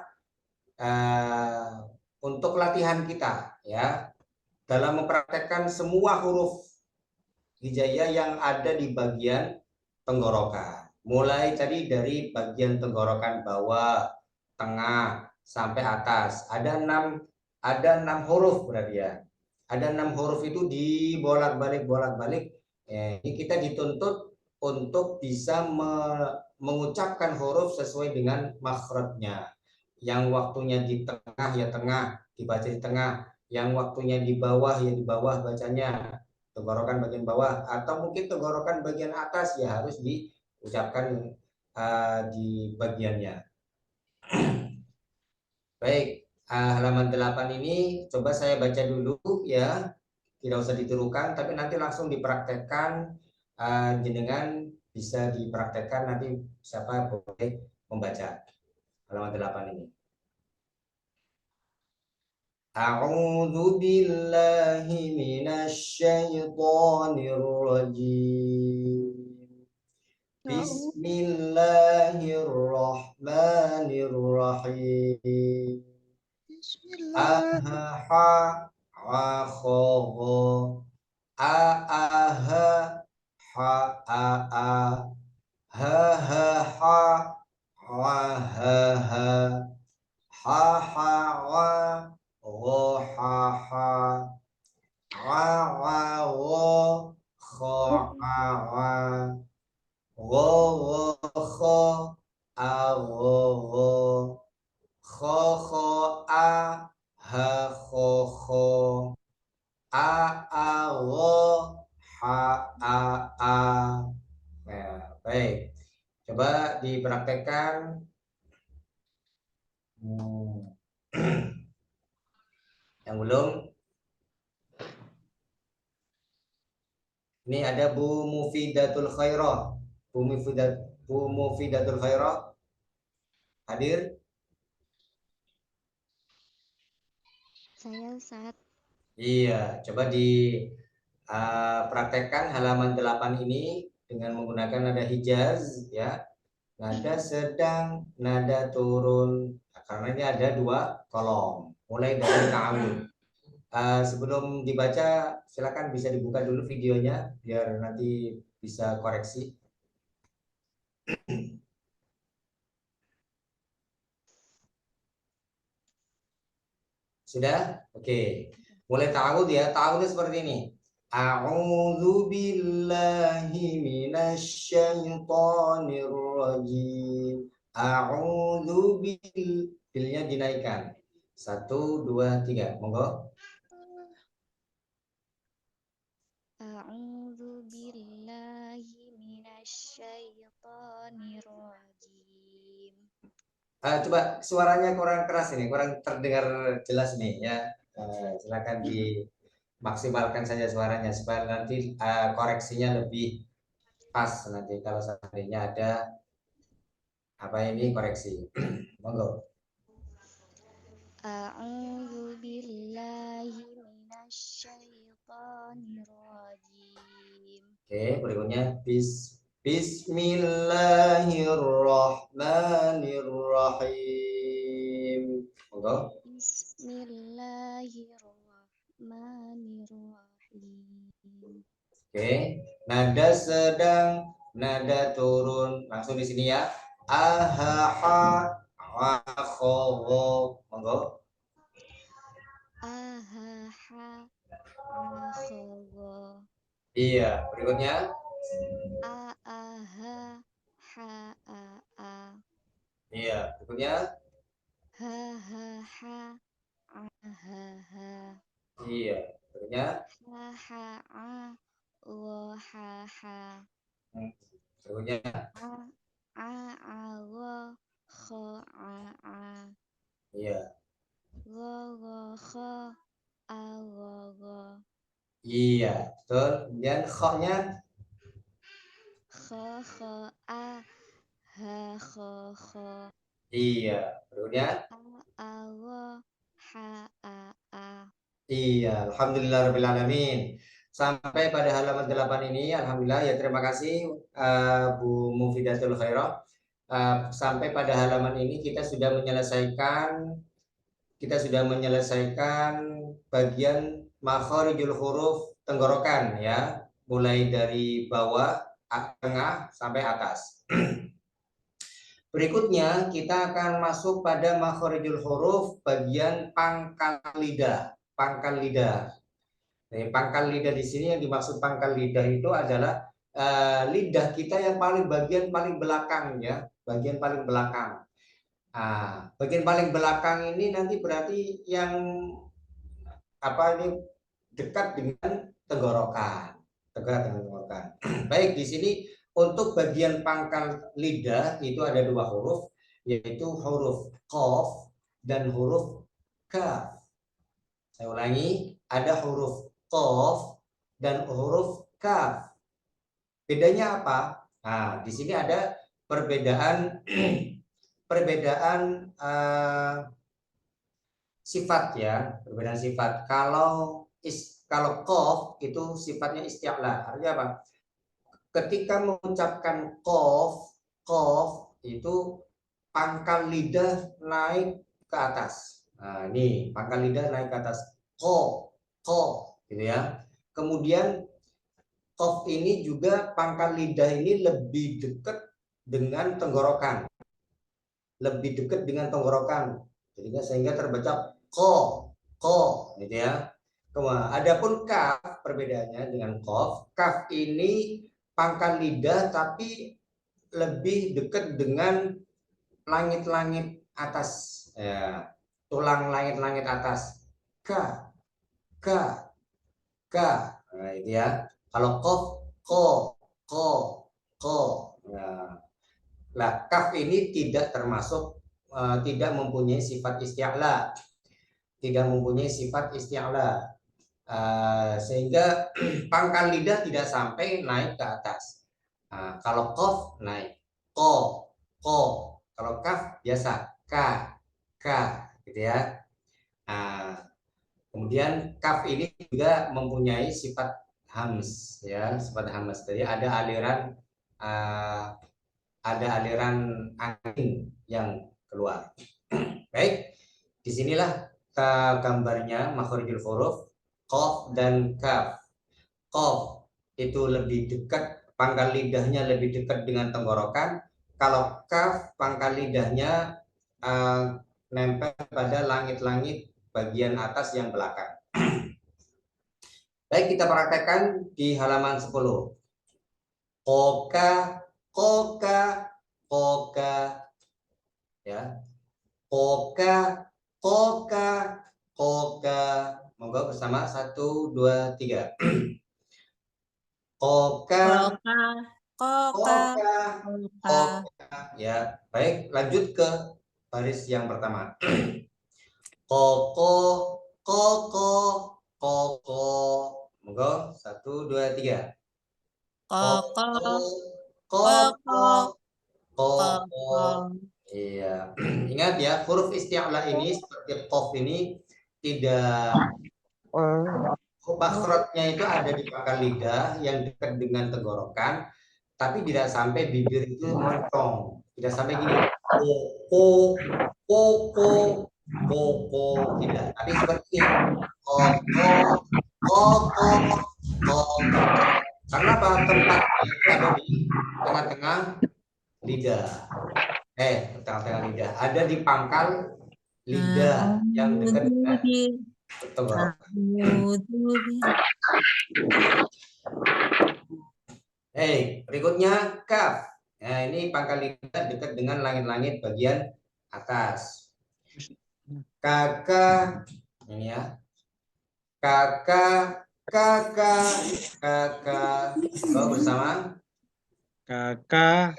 untuk latihan kita ya dalam mempraktekkan semua huruf hijaiyah yang ada di bagian tenggorokan. Mulai tadi dari bagian tenggorokan bawah, tengah sampai atas. Ada enam huruf berarti ya. Ada 6 huruf itu dibolak-balik. Ini kita dituntut untuk bisa mengucapkan huruf sesuai dengan makhrajnya. Yang waktunya di tengah ya tengah, dibaca di tengah. Yang waktunya di bawah ya di bawah bacanya. Tenggorokan bagian bawah atau mungkin tenggorokan bagian atas ya harus diucapkan di bagiannya. Baik, halaman 8 ini coba saya baca dulu ya. Tidak usah ditirukan tapi nanti langsung dipraktekkan, jenengan bisa dipraktekkan nanti siapa boleh membaca halaman 8 ini. A'udzu billahi minasy syaithanir rajim. Bismillahirrahmanirrahim. Bismillah. Ahaha akhoho aaha ha aa ha ha ha wa ha ha ha ha wa wa ha ha wa wa wa kha wa wa wa kha a wa kho kho a ha kho kho a wo ha a. Nah, baik. Coba dipraktekkan. Yang belum? Ini ada Bu Mufidatul Khairah. Bu Mufidatul Khairah. Hadir? Saya Ustaz. Iya, coba dipraktekkan halaman 8 ini dengan menggunakan nada hijaz ya. Nada sedang, nada turun. Karena ini ada 2 kolom. Mulai dari ta'awud. Sebelum dibaca silakan bisa dibuka dulu videonya biar nanti bisa koreksi. Sudah? Oke. Mulai ta'awud ya. Ta'awudnya seperti ini. A'udzu billahi minasy syaithanir rajim. A'udzu bilnya dinaikkan. 1 2 3. Monggo. A'udzu billahi minasy syaithanir rajim. Coba suaranya kurang keras ini, kurang terdengar jelas nih ya. Silakan dimaksimalkan saja suaranya supaya nanti koreksinya lebih pas nanti kalau seandainya ada apa ini koreksi. Monggo. A'udzu billahi minasy syaithanir rajim. Oke, berikutnya Bismillahirrahmanirrahim. Monggo. Bismillahirrahmanirrahim. Oke, nada sedang, nada turun. Langsung di sini ya. Ahaha akhoho. Monggo. Ahaha akhowo. Iya, berikutnya. Aaha ha a. Iya, berikutnya. Ha ha ha ahaha. Iya, berikutnya. Ha ha a wo ha ha. Berikutnya. A wo kho a. Iya. Wo kho a wo. Iya, betul. Kemudian kho-nya. Kho a ha kho. Iya, berikutnya. A wo ha a. Iya, alhamdulillahirrahmanirrahim. Sampai pada halaman 8 ini, alhamdulillah ya terima kasih Bu Mufidatul Khairah. Sampai pada halaman ini kita sudah menyelesaikan kita sudah menyelesaikan bagian makharijul huruf tenggorokan ya, mulai dari bawah, tengah sampai atas. Berikutnya kita akan masuk pada makharijul huruf bagian pangkal lidah. Pangkal lidah. Nah, pangkal lidah di sini yang dimaksud pangkal lidah itu adalah lidah kita yang bagian paling belakang ya, bagian paling belakang. Nah, bagian paling belakang ini nanti berarti yang ini dekat dengan tenggorokan, Baik, di sini untuk bagian pangkal lidah itu ada dua huruf, yaitu huruf qaf dan huruf kaf. Saya ulangi, ada huruf qaf dan huruf kaf. Bedanya apa? Nah, di sini ada perbedaan sifat ya, perbedaan sifat. Kalau qaf itu sifatnya isti'la. Artinya apa? Ketika mengucapkan qaf itu pangkal lidah naik ke atas. Nah, ini pangkal lidah naik ke atas. Qaf gitu ya. Kemudian qaf ini juga pangkal lidah ini lebih dekat dengan tenggorokan. Lebih dekat dengan tenggorokan. Jadi sehingga terbaca ko gitu ya. Adapun kaf perbedaannya dengan qaf. Kaf ini pangkal lidah tapi lebih dekat dengan langit-langit atas ya. Tulang langit-langit atas. Ka. Nah, itu ya. Kalau qaf ko. Nah, kaf ini tidak termasuk tidak mempunyai sifat isti'la. Tidak mempunyai sifat isti'la. Sehingga pangkal lidah tidak sampai naik ke atas. Kalau qaf naik ko. Kalau kaf biasa ka gitu ya. Kemudian kaf ini juga mempunyai sifat hams ya, sifat hams. Jadi ada aliran angin yang keluar. Baik, disinilah gambarnya makharijul huruf qaf dan kaf. Qaf itu lebih dekat, pangkal lidahnya lebih dekat dengan tenggorokan. Kalau kaf, pangkal lidahnya nempel pada langit-langit bagian atas yang belakang. Baik, kita praktekkan di halaman 10. Koka ya. Koka. Monggo bersama 1 2 3. Koka. Ya, baik, lanjut ke baris yang pertama. Koko. Monggo 1 2 3. Koko. Iya. Ingat ya, huruf isti'la ini seperti qaf ini tidak makhrajnya itu ada di pangkal lidah yang dekat dengan tenggorokan, tapi tidak sampai bibir itu moncong. Tidak sampai gini. Koko. Tidak. Tapi seperti ini. Koko. Karena apa? Tempat itu ada di tengah-tengah lidah. Tengah-tengah lidah. Ada di pangkal lidah yang dekat dengan tenggorokan. Berikutnya kaf. Nah, ini pangkal lidah dekat dengan langit-langit bagian atas. Kakak, ini ya. Kakak. Bawa bersama. Kakak.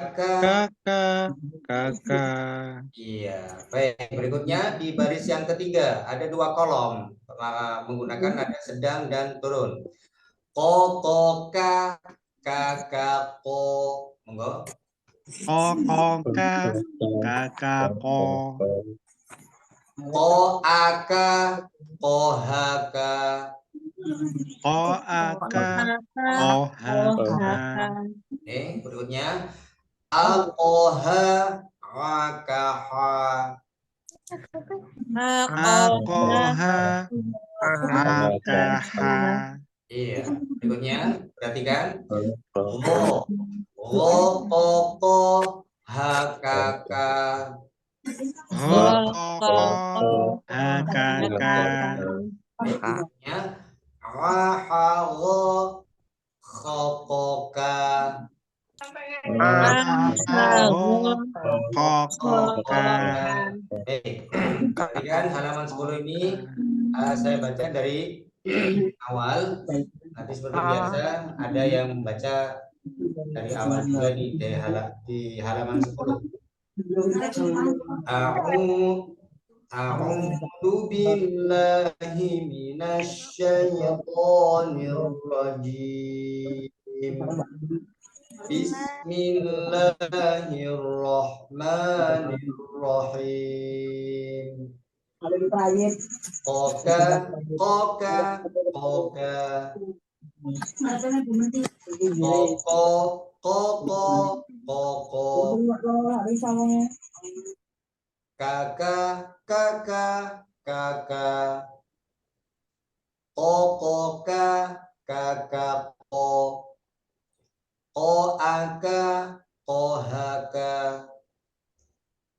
Iya. Baik, berikutnya di baris yang ketiga ada 2 kolom menggunakan nada sedang dan turun. Ko, kakak, ko. Monggo. Ko, aka, kohaka. Berikutnya alkoha, rakaha. Aqoha, akaha. Iya. Berikutnya perhatikan. Ro, koko, hakaka. Hokoko, hakaka. Berikutnya rahago, khokoka. Ahaho, kokoka. Perhatikan halaman 10 ini saya baca dari awal. Nanti seperti biasa ada yang membaca dari awal juga di halaman 10. A'udzu billahi minasyaitonir rajim. Bismillahirrahmanirrahim. Koka, koka, koka. Koko, koko, koko. Kakak, kakak, kakak. Kokoka, kakak, ko. Koaka, kohaka.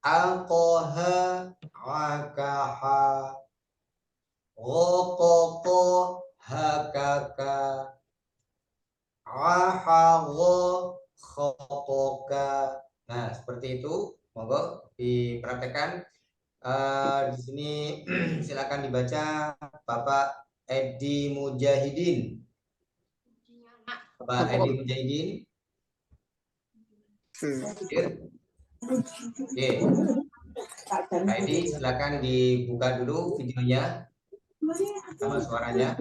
Alkoha, akaha. Rokoko, hakaka. Ahago, khokoka. Nah, seperti itu. Monggo dipraktekkan. Di sini silakan dibaca Bapak Edi Mujahidin. Bapak Edi Mujahidin. Oke. Pak Edi silakan dibuka dulu videonya sama suaranya.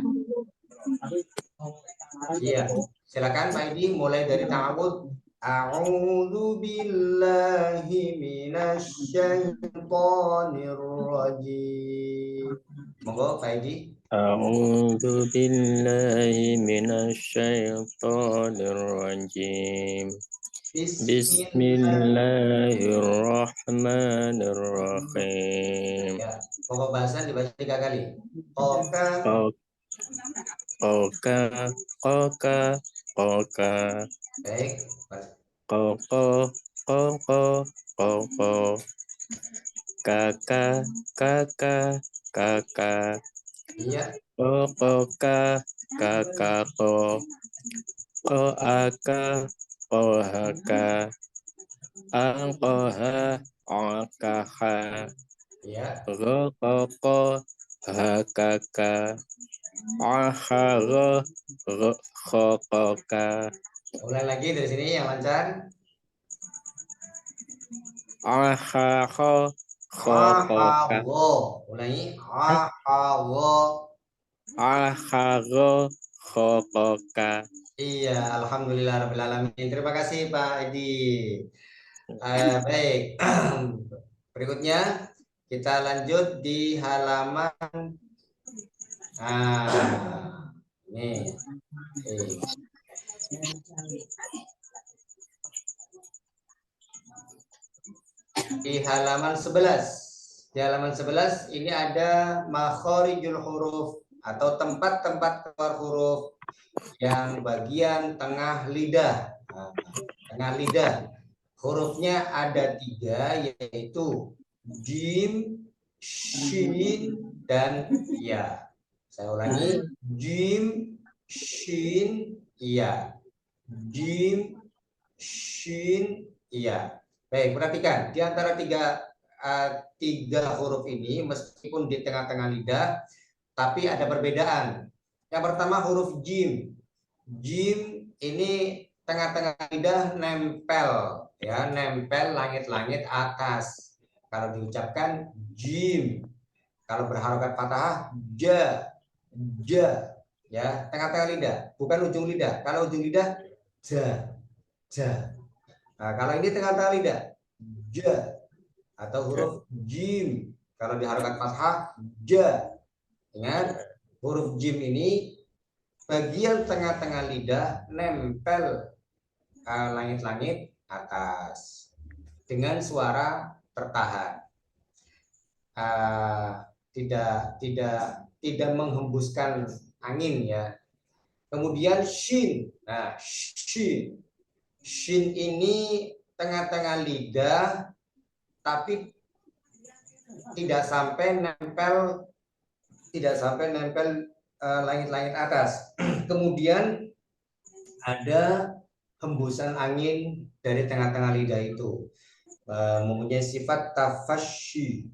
Iya, silakan Pak Edi mulai dari ta'awud. A'udzu billahi minasyaitonir rajim. Monggo Pak Edi. A'udzu billahi minasyaitonir rajim. Bismillahirrahmanirrahim. Ya, pokok bahasan dibaca 3 kali. Oka, Koka, koka, koka. baik. Koko, koko, koko. Kaka, kaka, kaka. Iya. Kokoka, kakako. Koaka, kohaka. Angkoha, akaha. Iya. Rokoko, hakaka. Aharo, rokoka. Ulang lagi dari sini yang lancar. Aharo, rokoka. Ahago. Ulangi. Ahago. Aharo, rokoka. Iya, alhamdulillahirabbil. Terima kasih Pak Edi. Baik. Berikutnya kita lanjut di halaman ini. Di halaman 11. Di halaman 11 ini ada makhorijul huruf atau tempat-tempat keluar huruf yang bagian tengah lidah. Nah, tengah lidah. Hurufnya ada 3, yaitu jim, shin, dan ya. Saya ulangi, jim, shin, ya. Jim, shin, ya. Baik, perhatikan di antara tiga huruf ini meskipun di tengah-tengah lidah, tapi ada perbedaan. Yang pertama huruf jim. Jim ini tengah-tengah lidah nempel, ya, nempel langit-langit atas. Kalau diucapkan jim. Kalau berharokat fathah ja, ja, ya, tengah-tengah lidah, bukan ujung lidah. Kalau ujung lidah ja, ja. Nah, kalau ini tengah-tengah lidah, ja, atau huruf jim. Kalau diharokat fathah, ja. Ingat, huruf jim ini bagian tengah-tengah lidah nempel langit-langit atas dengan suara tertahan. tidak menghembuskan angin ya. Kemudian shin. Nah, shin. Shin ini tengah-tengah lidah tapi tidak sampai nempel langit-langit atas. Kemudian ada hembusan angin dari tengah-tengah lidah itu, mempunyai sifat tafashi.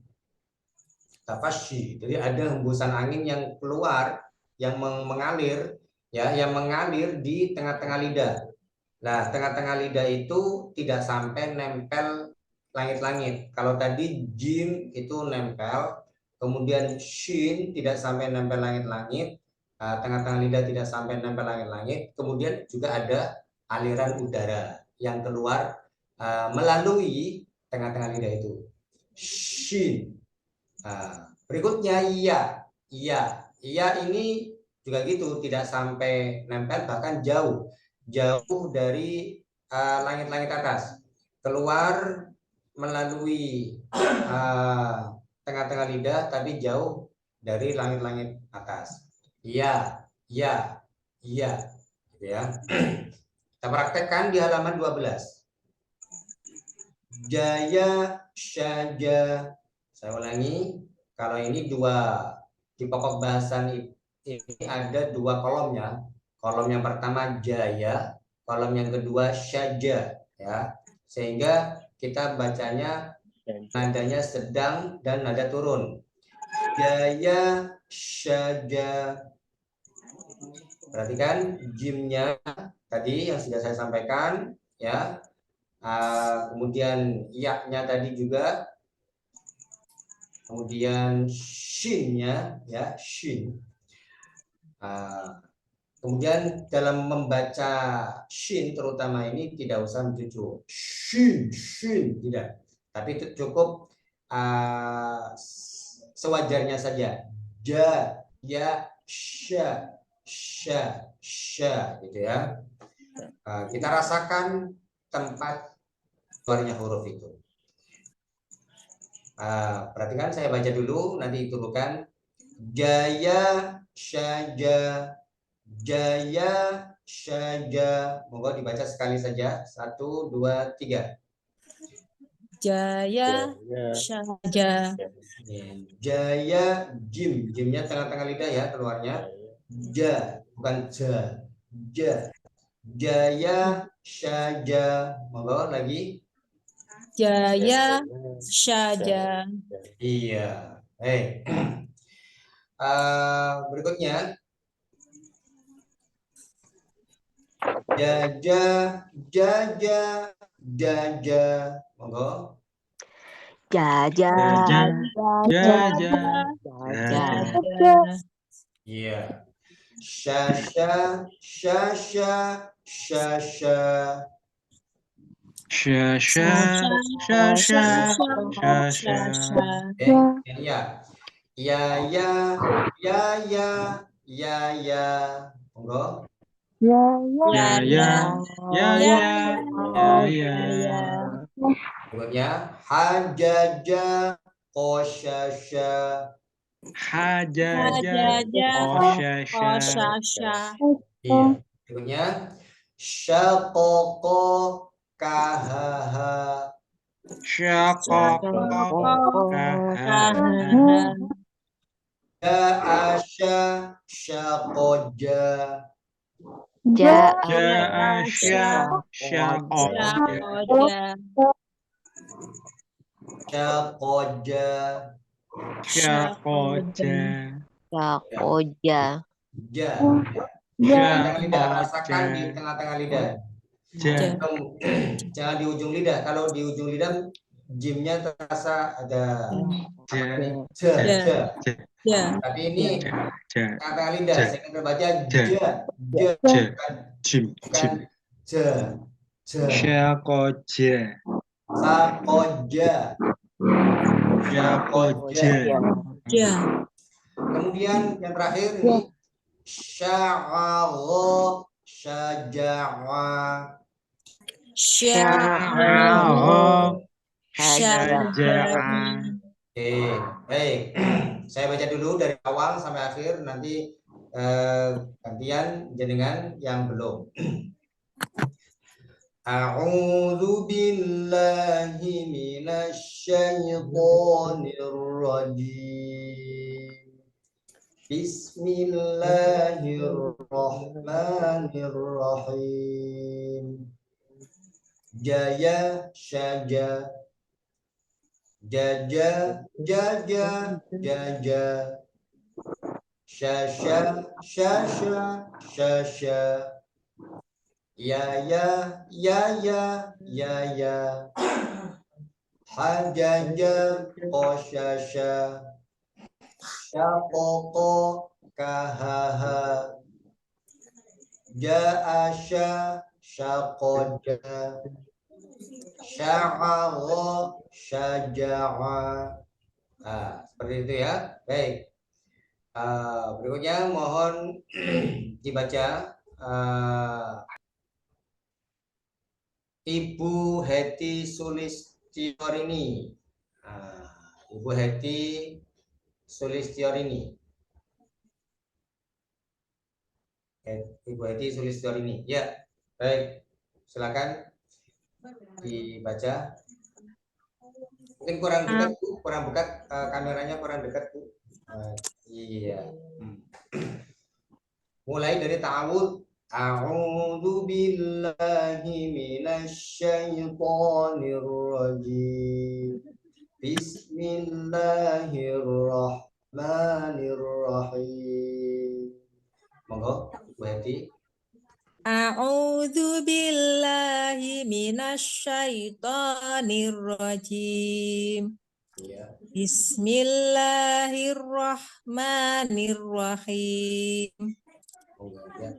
Jadi ada hembusan angin yang keluar, yang mengalir di tengah-tengah lidah. Nah, tengah-tengah lidah itu tidak sampai nempel langit-langit. Kalau tadi jim itu nempel, kemudian shin tidak sampai nempel langit-langit, tengah-tengah lidah tidak sampai nempel langit-langit, kemudian juga ada aliran udara yang keluar melalui tengah-tengah lidah itu. Shin. Berikutnya iya ini juga gitu, tidak sampai nempel, bahkan jauh dari langit-langit atas, keluar melalui tengah-tengah lidah tapi jauh dari langit-langit atas. Iya gitu ya. Kita praktekkan di halaman 12. Jaya, syaja. Saya ulangi, kalau ini di pokok bahasan ini ada 2 kolomnya. Kolom yang pertama jaya, kolom yang kedua syaja ya. Sehingga kita bacanya nadanya sedang dan nada turun. Jaya, syaja. Perhatikan jimnya tadi yang sudah saya sampaikan ya. Kemudian ya-nya tadi juga. Kemudian shin-nya ya, shin. Kemudian dalam membaca shin terutama ini tidak usah mencucu shin tidak, tapi itu cukup sewajarnya saja. Ja, ya, sya gitu ya. Kita rasakan tempat keluarnya huruf itu. Perhatikan, saya baca dulu, nanti turunkan. Jaya, syaja, jaya, syaja. Monggo dibaca sekali saja. 1, 2, 3. Jaya, syaja. Jaya, jimnya tengah-tengah lidah ya keluarnya. Ja, bukan ja. Ja. Jaya, syaja. Monggo lagi. Jaya, syaja. Iya. Berikutnya jaja. Monggo. Jaja. Iya. Syasha. Ya. Monggo. Berikutnya hajaja, qosyasha. Iya. Berikutnya syaqaqa, kahaha. Ja'asha, syaqoja. Syaqoja. Rasakan di tengah-tengah lidah. Jangan di ujung lidah. Kalau di ujung lidah jimnya terasa ada tapi ini tengah-tengah lidah, saya akan baca sakoja. Kemudian yang terakhir ini sya'allah, syaja'a. Baik, saya baca dulu dari awal sampai akhir, nanti gantian jenengan yang belum. A'udzu billahi minasy syaithanir rajim. Bismillahirrahmanirrahim. Jaya syaja. Jaja, jaja, jaja. Syasya, syasya, syasya. Ya, ya, ya, ya, ya, ya. Hajaja, qosyasya. Syaqoqo, kahaha. Ja'asya, syaqoja. Sya'agha, syaja'a. Nah, seperti itu ya. Baik. Berikutnya mohon dibaca Ibu Heti Sulistiorini. Ibu Heti Sulistiorini. Ibu Heti Sulistiorini. Ya, baik. Silakan dibaca. Mungkin kurang dekat, Bu. Kurang dekat, kameranya kurang dekat, Bu. Iya. Mulai dari ta'awud. A'udzu billahi minasy syaithanir rajim. Bismillahirrahmanirrahim. Monggo, Bu Heti. A'udzu billahi minasy syaithanir rajim. Iya. Bismillahirrahmanirrahim. Monggo, ya.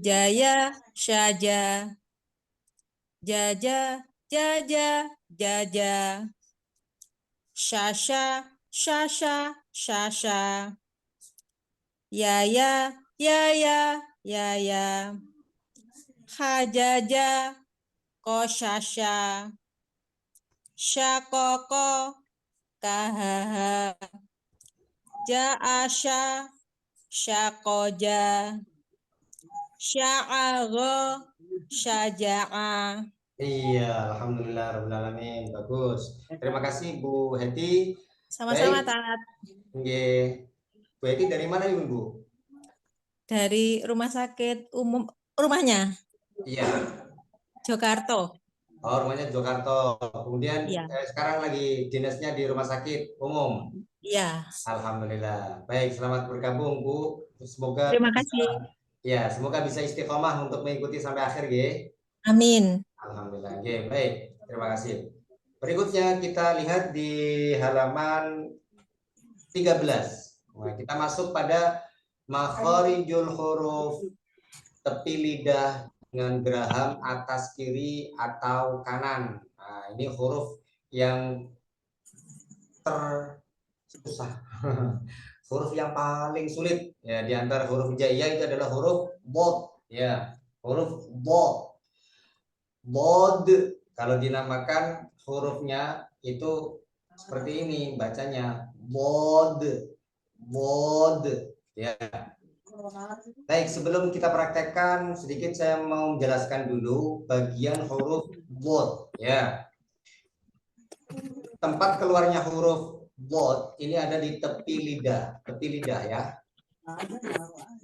Jaya syaja. Jaja, jaja, jaja. Syasya, syasya, syasya. Yaya, yaya, yaya. Hajaja, kosyasya. Syakoko, kahaha. Ja'asya, syakoja. Sya'agha, syaja'a. Iya, alhamdulillah rabbil alamin. Bagus. Terima kasih Bu Heti. Sama-sama, Baik. Tat. Nggih. Bu Heti dari mana ini, Bu? Dari rumah sakit umum, rumahnya Iya. Jakarta. Oh, rumahnya Jakarta. Kemudian Iya. sekarang lagi dinasnya di rumah sakit umum. Iya. Alhamdulillah. Baik, selamat bergabung, Bu. Semoga Terima kasih. semoga bisa istiqomah untuk mengikuti sampai akhir, nggih. Amin. Alhamdulillah. Nggih, baik. Terima kasih. Berikutnya kita lihat di halaman 13. Nah, kita masuk pada makharijul huruf, tepi lidah dengan geraham atas kiri atau kanan. Nah, ini huruf yang tersusah. Huruf yang paling sulit ya di antara huruf hijaiyah itu adalah huruf bod ya, huruf bod. Bod kalau dinamakan hurufnya itu seperti ini bacanya, bod, bod ya. Baik, sebelum kita praktekkan sedikit saya mau menjelaskan dulu bagian huruf bod ya. Tempat keluarnya huruf bod ini ada di tepi lidah ya.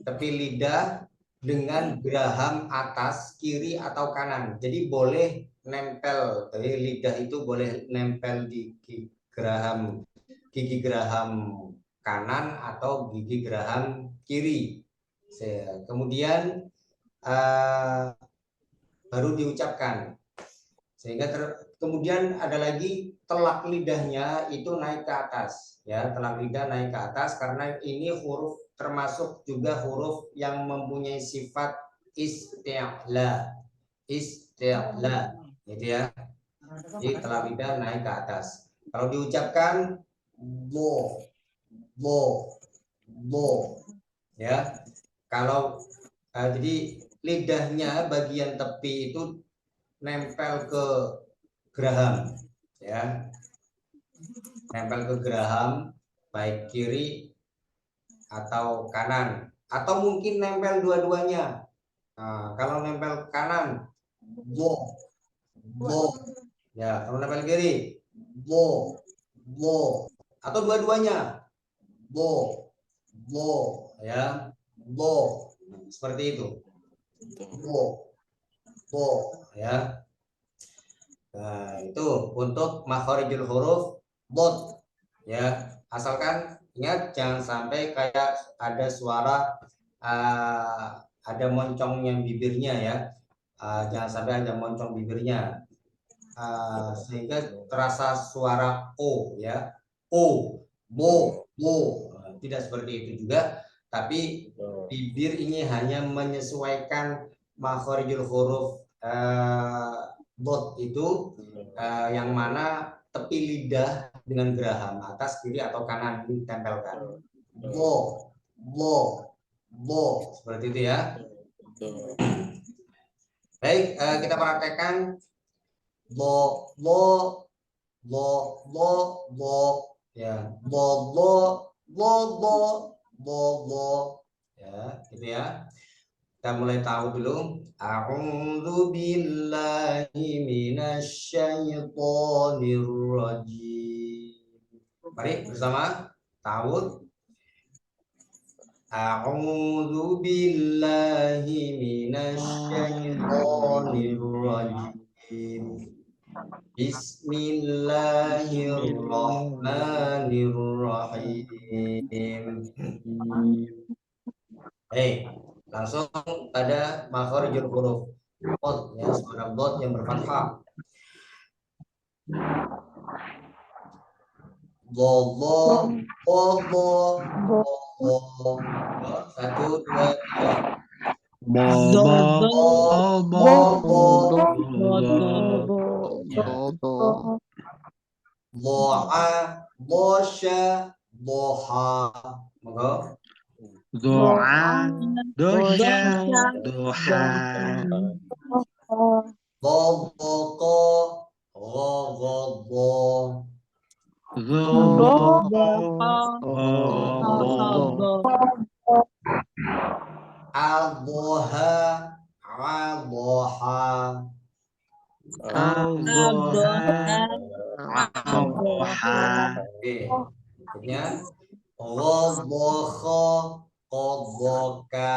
Tepi lidah dengan geraham atas, kiri atau kanan. Jadi boleh nempel, jadi lidah itu boleh nempel di gigi geraham kanan atau gigi geraham kiri. Kemudian baru diucapkan. Sehingga kemudian ada lagi telak lidahnya itu naik ke atas ya, telak lidah naik ke atas karena ini huruf termasuk juga huruf yang mempunyai sifat isti'la gitu ya. Jadi telak lidah naik ke atas. Kalau diucapkan bo ya. Kalau jadi lidahnya bagian tepi itu nempel ke geraham ya, nempel ke geraham. baik kiri atau kanan, atau mungkin nempel dua-duanya. Nah, kalau nempel kanan, bo, ya. Kalau nempel kiri, bo, atau dua-duanya, bo, ya, bo, seperti itu, bo, ya. Nah, itu untuk makharijul huruf bot, ya. Asalkan ingat jangan sampai kayak ada suara ada moncongnya bibirnya, ya. Jangan sampai ada moncong bibirnya, sehingga terasa suara o, ya. O, bo. Tidak seperti itu juga, tapi bibir ini hanya menyesuaikan makharijul huruf bot itu, yang mana tepi lidah dengan geraham atas, kiri atau kanan ditempelkan. Bo, seperti itu, ya. Baik, kita praktekkan bo, ya, bo, ya, gitu ya. Kita mulai tahu dulu. A'udzu billahi minasyaitonir rajim. Mari bersama tahu. A'udzu billahi minasyaitonir rajim. Bismillahirrahmanirrahim. Langsung pada makharijul huruf bot, ya, suara bot yang berfathah. Bo. 1, 2, 3. Bo'a, bosya, boha. Monggo. Doa, dosya, doha. Goboko, gogobo. Al-boha, al-boha. Oke, berikutnya gobokho, goboka.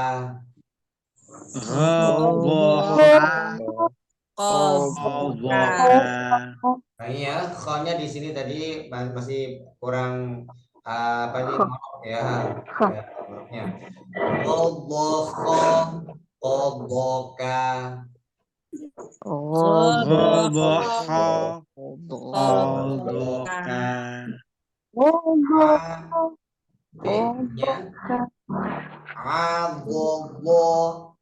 Nah, ya, kho-nya di sini tadi masih kurang apa ini, ya, hurufnya. Gobokho, goboka. Oke-nya agogo,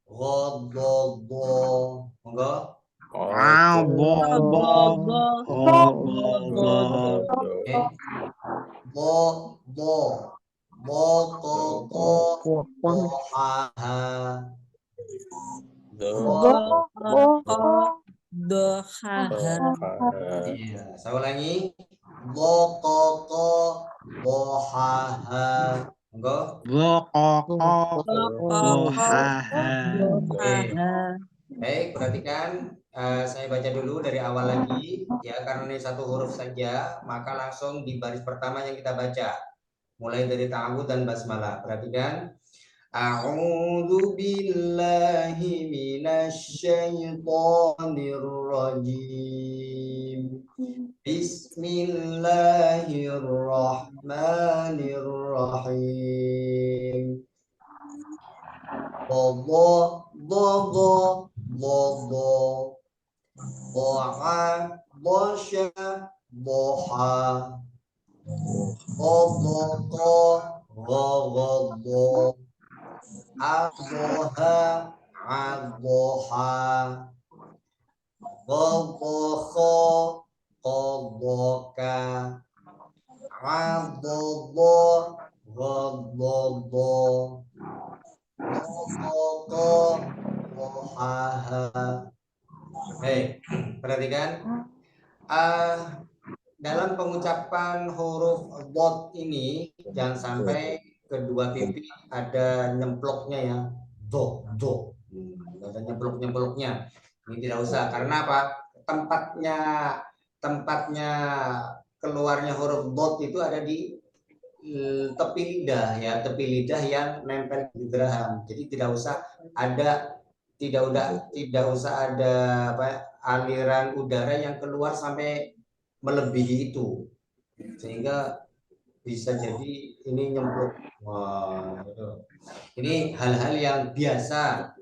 gogogo. Monggo. Oke. Bo, koko, bohaha. Iya, saya ulangi. Bo, koko, bohaha. Monggo. Oke. Baik, perhatikan. Saya baca dulu dari awal lagi, ya, karena ini satu huruf saja, maka langsung di baris pertama yang kita baca, mulai dari ta'awudz dan basmalah. Perhatikan. A'udzu billahi minasyaitonir rajim. Bismillahirrahmanirrahim. Bobo, boha, bosya, boha. Goboko, gogobo. Aboha, aboha. Gobokho, goboka. Abobo, gobobo. Goboko, bohaha. Perhatikan. Dalam pengucapan huruf bot ini, jangan sampai kedua pipi ada nyemploknya ya. Do. Ada nyemplok-nyemploknya. Ini tidak usah. Karena apa? Tempatnya keluarnya huruf dot itu ada di tepi lidah ya, tepi lidah yang nempel di geraham. Jadi tidak usah ada apa, aliran udara yang keluar sampai melebihi itu, sehingga bisa jadi ini nyemplung. Wah, gitu. Ini hal-hal yang biasa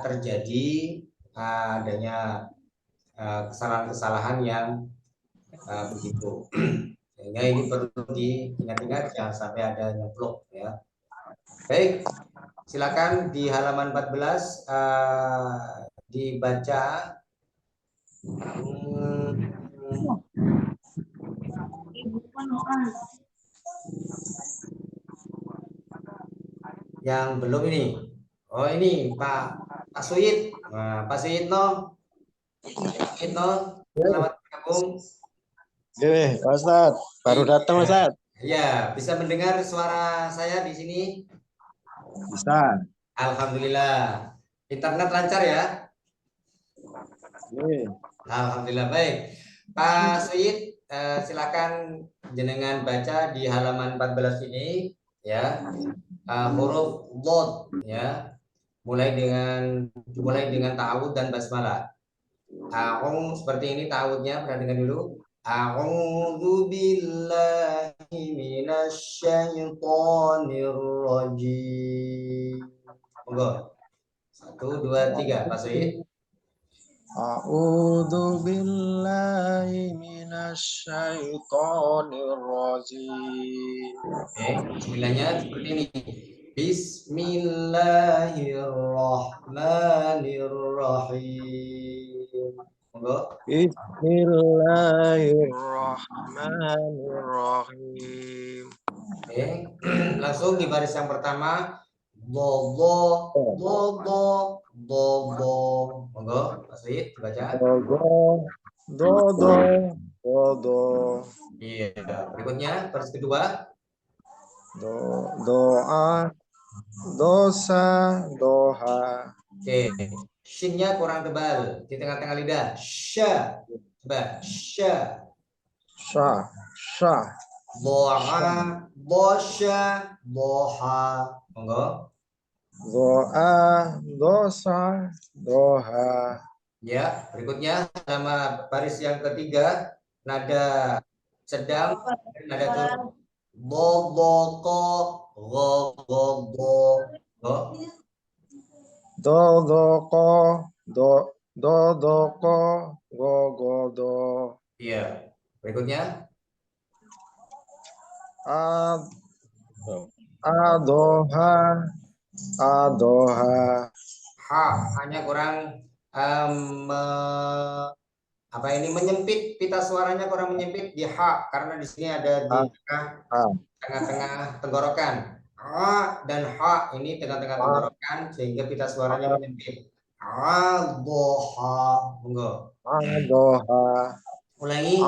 terjadi, adanya kesalahan-kesalahan yang begitu. Sehingga ini perlu diingat-ingat jangan sampai ada nyemplung ya. Baik, silakan di halaman 14 dibaca. Yang belum ini. Oh, ini Pak Suyit. Nah, Pak Suyit no. Selamat bergabung. Oke, Pak Ustadz, baru datang Pak Ustadz. Ya, bisa mendengar suara saya di sini? Bisa. Alhamdulillah. Internet lancar ya? Alhamdulillah, baik. Pak Suyit, silakan jenengan baca di halaman 14 ini ya. Huruf dot ya. Mulai dengan ta'awud dan basmalah. Seperti ini ta'awudnya, perhatikan dulu. A'udzu billahi minasyaitonir rajim. Monggo. 1 2 3 Pak Suyit. A'udzu billahi minasyaitonir rajim. Oke, bismillahnya seperti ini. Bismillahirrahmanirrahim. Monggo. Bismillahirrahmanirrahim. Oke, langsung di baris yang pertama. Bobo. Monggo, Pak Suyit dibaca. Dodo. Iya, berikutnya baris kedua. Doa, dosa, doha. Oke, shinnya kurang tebal di tengah-tengah lidah. Sya, coba sya. Sya. Doa, bosya, boha. Monggo. Doa, dosa, doha. Ya, berikutnya nama baris yang ketiga, nada sedang, nada turun. Boboko, gogobo. Dodoko, gogodo. Iya, berikutnya. Adoha. Ha, hanya kurang apa ini menyempit, pita suaranya kurang menyempit di ha, karena di sini ada di tengah-tengah tenggorokan. Ha dan ha ini tengah-tengah tenggorokan sehingga pita suaranya menyempit. Adoha, monggo. Adoha. Ulangi,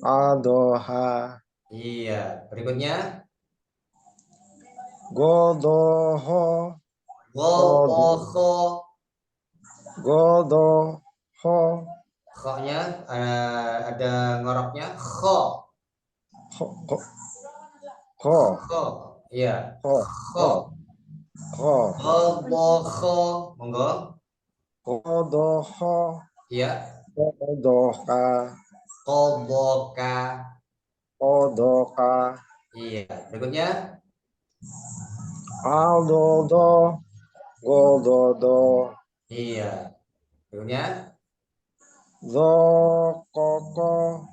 adoha. Iya, berikutnya. Godoho. Kho-nya ada ngoroknya. Kho. Iya. Kho. Godoho. Monggo. Godoho. Iya. Kodoka. Iya. Berikutnya. Aldodo. Gododo. Iya. Berikutnya. Dokoko.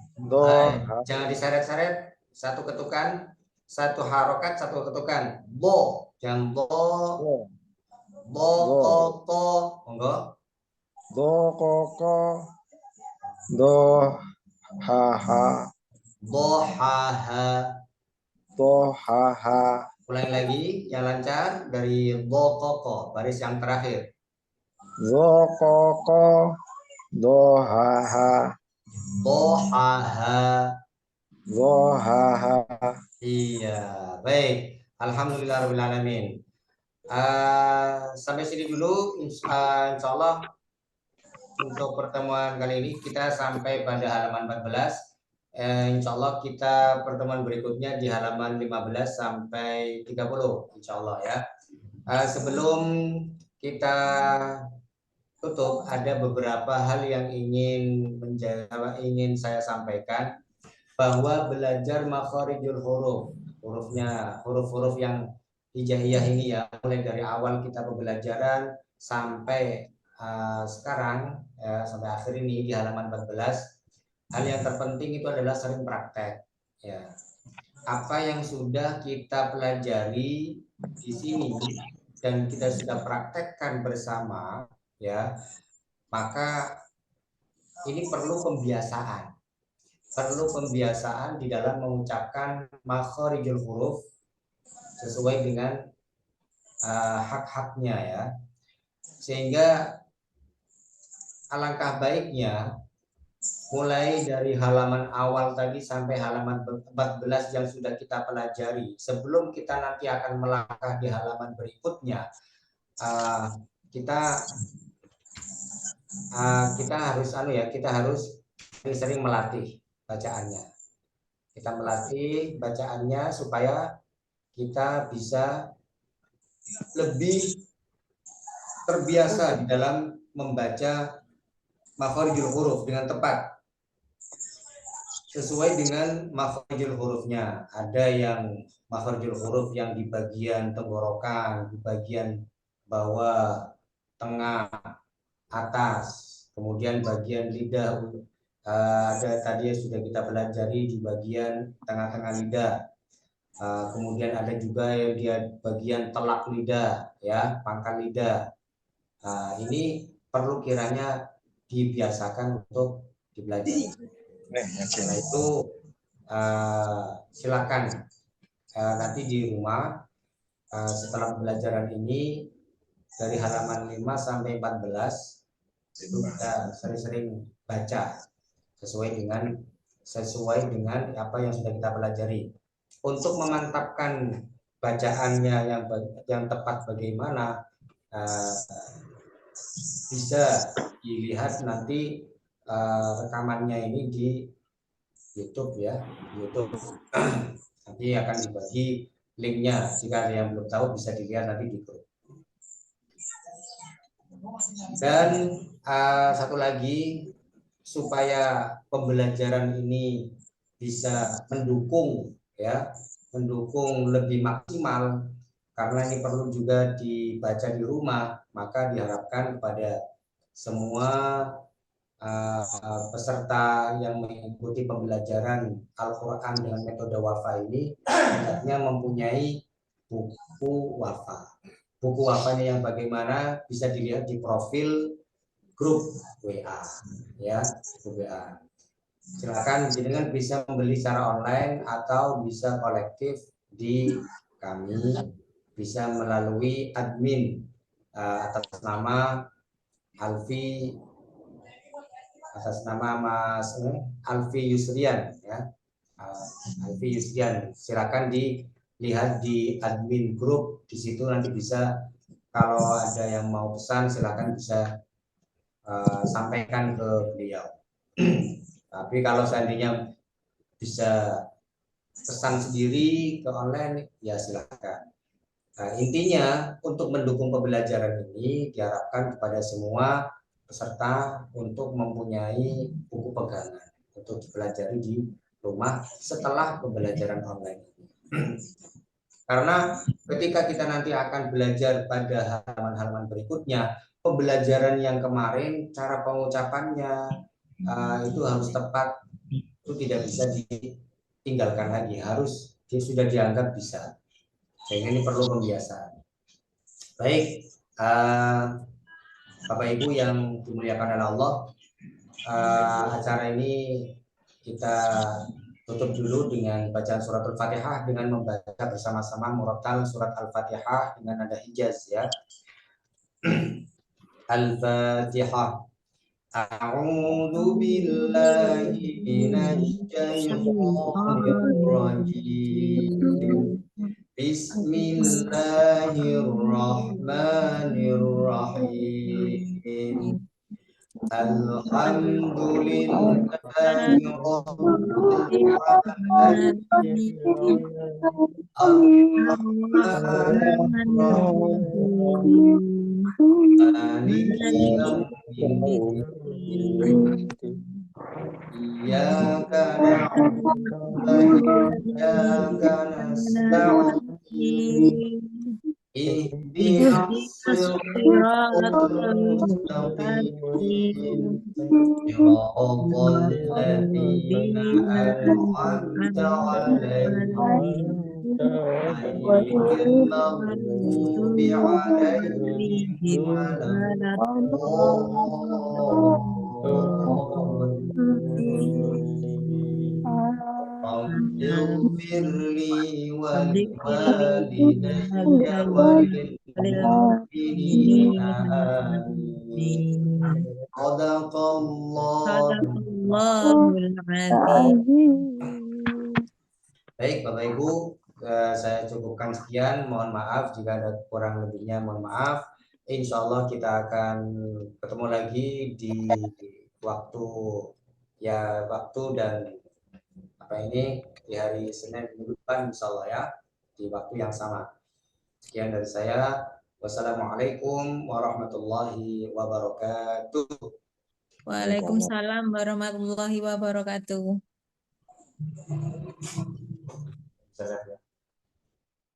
Jangan diseret-seret. Satu ketukan. Satu harokat, satu ketukan. Bo. Jangan bo. Koko. Monggo. Dokoko. Dohaha. Ulangi lagi yang lancar dari bokoko, baris yang terakhir. Dokoko. Dohaha. Dohaha. Dohaha. Iya, baik. Alhamdulillahirabbil alamin. Sampai sini dulu, insya Allah untuk pertemuan kali ini kita sampai pada halaman 14. Insya Allah kita pertemuan berikutnya di halaman 15 sampai 30, insya Allah ya. Sebelum kita tutup, ada beberapa hal yang ingin saya sampaikan, bahwa belajar makharijul huruf, huruf-huruf yang hijaiyah ini ya, mulai dari awal kita pembelajaran sampai sekarang sampai akhir ini di halaman 14, hal yang terpenting itu adalah sering praktek ya. Apa yang sudah kita pelajari di sini dan kita sudah praktekkan bersama ya, maka ini perlu pembiasaan di dalam mengucapkan makharijul huruf sesuai dengan hak-haknya ya. Sehingga alangkah baiknya mulai dari halaman awal tadi sampai halaman 14 yang sudah kita pelajari, sebelum kita nanti akan melangkah di halaman berikutnya, kita harus sering melatih bacaannya. Kita melatih bacaannya supaya kita bisa lebih terbiasa di dalam membaca makharijul huruf dengan tepat, sesuai dengan makharijul hurufnya. Ada yang makharijul huruf yang di bagian tenggorokan, di bagian bawah, tengah, atas, kemudian bagian lidah, ada tadi yang sudah kita pelajari di bagian tengah-tengah lidah. Kemudian ada juga yang di bagian telak lidah ya, pangkal lidah. Ini perlu kiranya dibiasakan untuk dipelajari. Karena itu silakan nanti di rumah setelah pembelajaran ini dari halaman 5 sampai 14 itu kita sering-sering baca sesuai dengan apa yang sudah kita pelajari. Untuk memantapkan bacaannya yang tepat bagaimana, bisa dilihat nanti rekamannya ini di YouTube ya, YouTube. Nanti akan dibagi linknya, jika ada yang belum tahu bisa dilihat nanti di grup. Dan satu lagi, supaya pembelajaran ini bisa mendukung lebih maksimal, karena ini perlu juga dibaca di rumah, maka diharapkan kepada semua peserta yang mengikuti pembelajaran Al-Quran dengan metode wafa ini hendaknya mempunyai buku wafa. Buku wafanya yang bagaimana bisa dilihat di profil grup WA ya, grup WA. Silakan jenengan bisa membeli secara online atau bisa kolektif di kami, bisa melalui admin atas nama Mas Alfi Yusrian ya, Alfi Yusrian. Silakan dilihat di admin grup, di situ nanti bisa, kalau ada yang mau pesan silakan bisa sampaikan ke beliau. Tapi kalau seandainya bisa pesan sendiri ke online ya silakan. Intinya untuk mendukung pembelajaran ini diharapkan kepada semua peserta untuk mempunyai buku pegangan untuk dipelajari di rumah setelah pembelajaran online ini. Karena ketika kita nanti akan belajar pada halaman-halaman berikutnya, pembelajaran yang kemarin cara pengucapannya itu harus tepat, itu tidak bisa ditinggalkan lagi, harus sudah dianggap bisa. Sehingga ini perlu pembiasaan. Baik, Bapak Ibu yang dimuliakan oleh Allah, acara ini kita tutup dulu dengan bacaan surat Al-Fatihah, dengan membaca bersama-sama murattal surat Al-Fatihah dengan nada hijaz ya. Al-Fatihah. A'udzu billahi minasyaitonir rajim. Bismillahirrahmanirrahim. Alhamdulillahi rabbil alamin. Maliki yaumiddin. Iyyaka na'budu wa iyyaka nasta'in. Ihdinas siratal mustaqim. Siratal ladzina an'amta 'alaihim ghairil maghdubi 'alaihim waladdallin. Rabbighfirli waliwalidayya walilmu'minina amin. Sadaqallahul azim. Baik Bapak Ibu, saya cukupkan sekian. Mohon maaf jika ada kurang lebihnya, mohon maaf. Insya Allah kita akan ketemu lagi di waktu dan di hari Senin minggu depan insya Allah ya, di waktu yang sama. Sekian dari saya. Wassalamualaikum warahmatullahi wabarakatuh. Waalaikumsalam warahmatullahi wabarakatuh.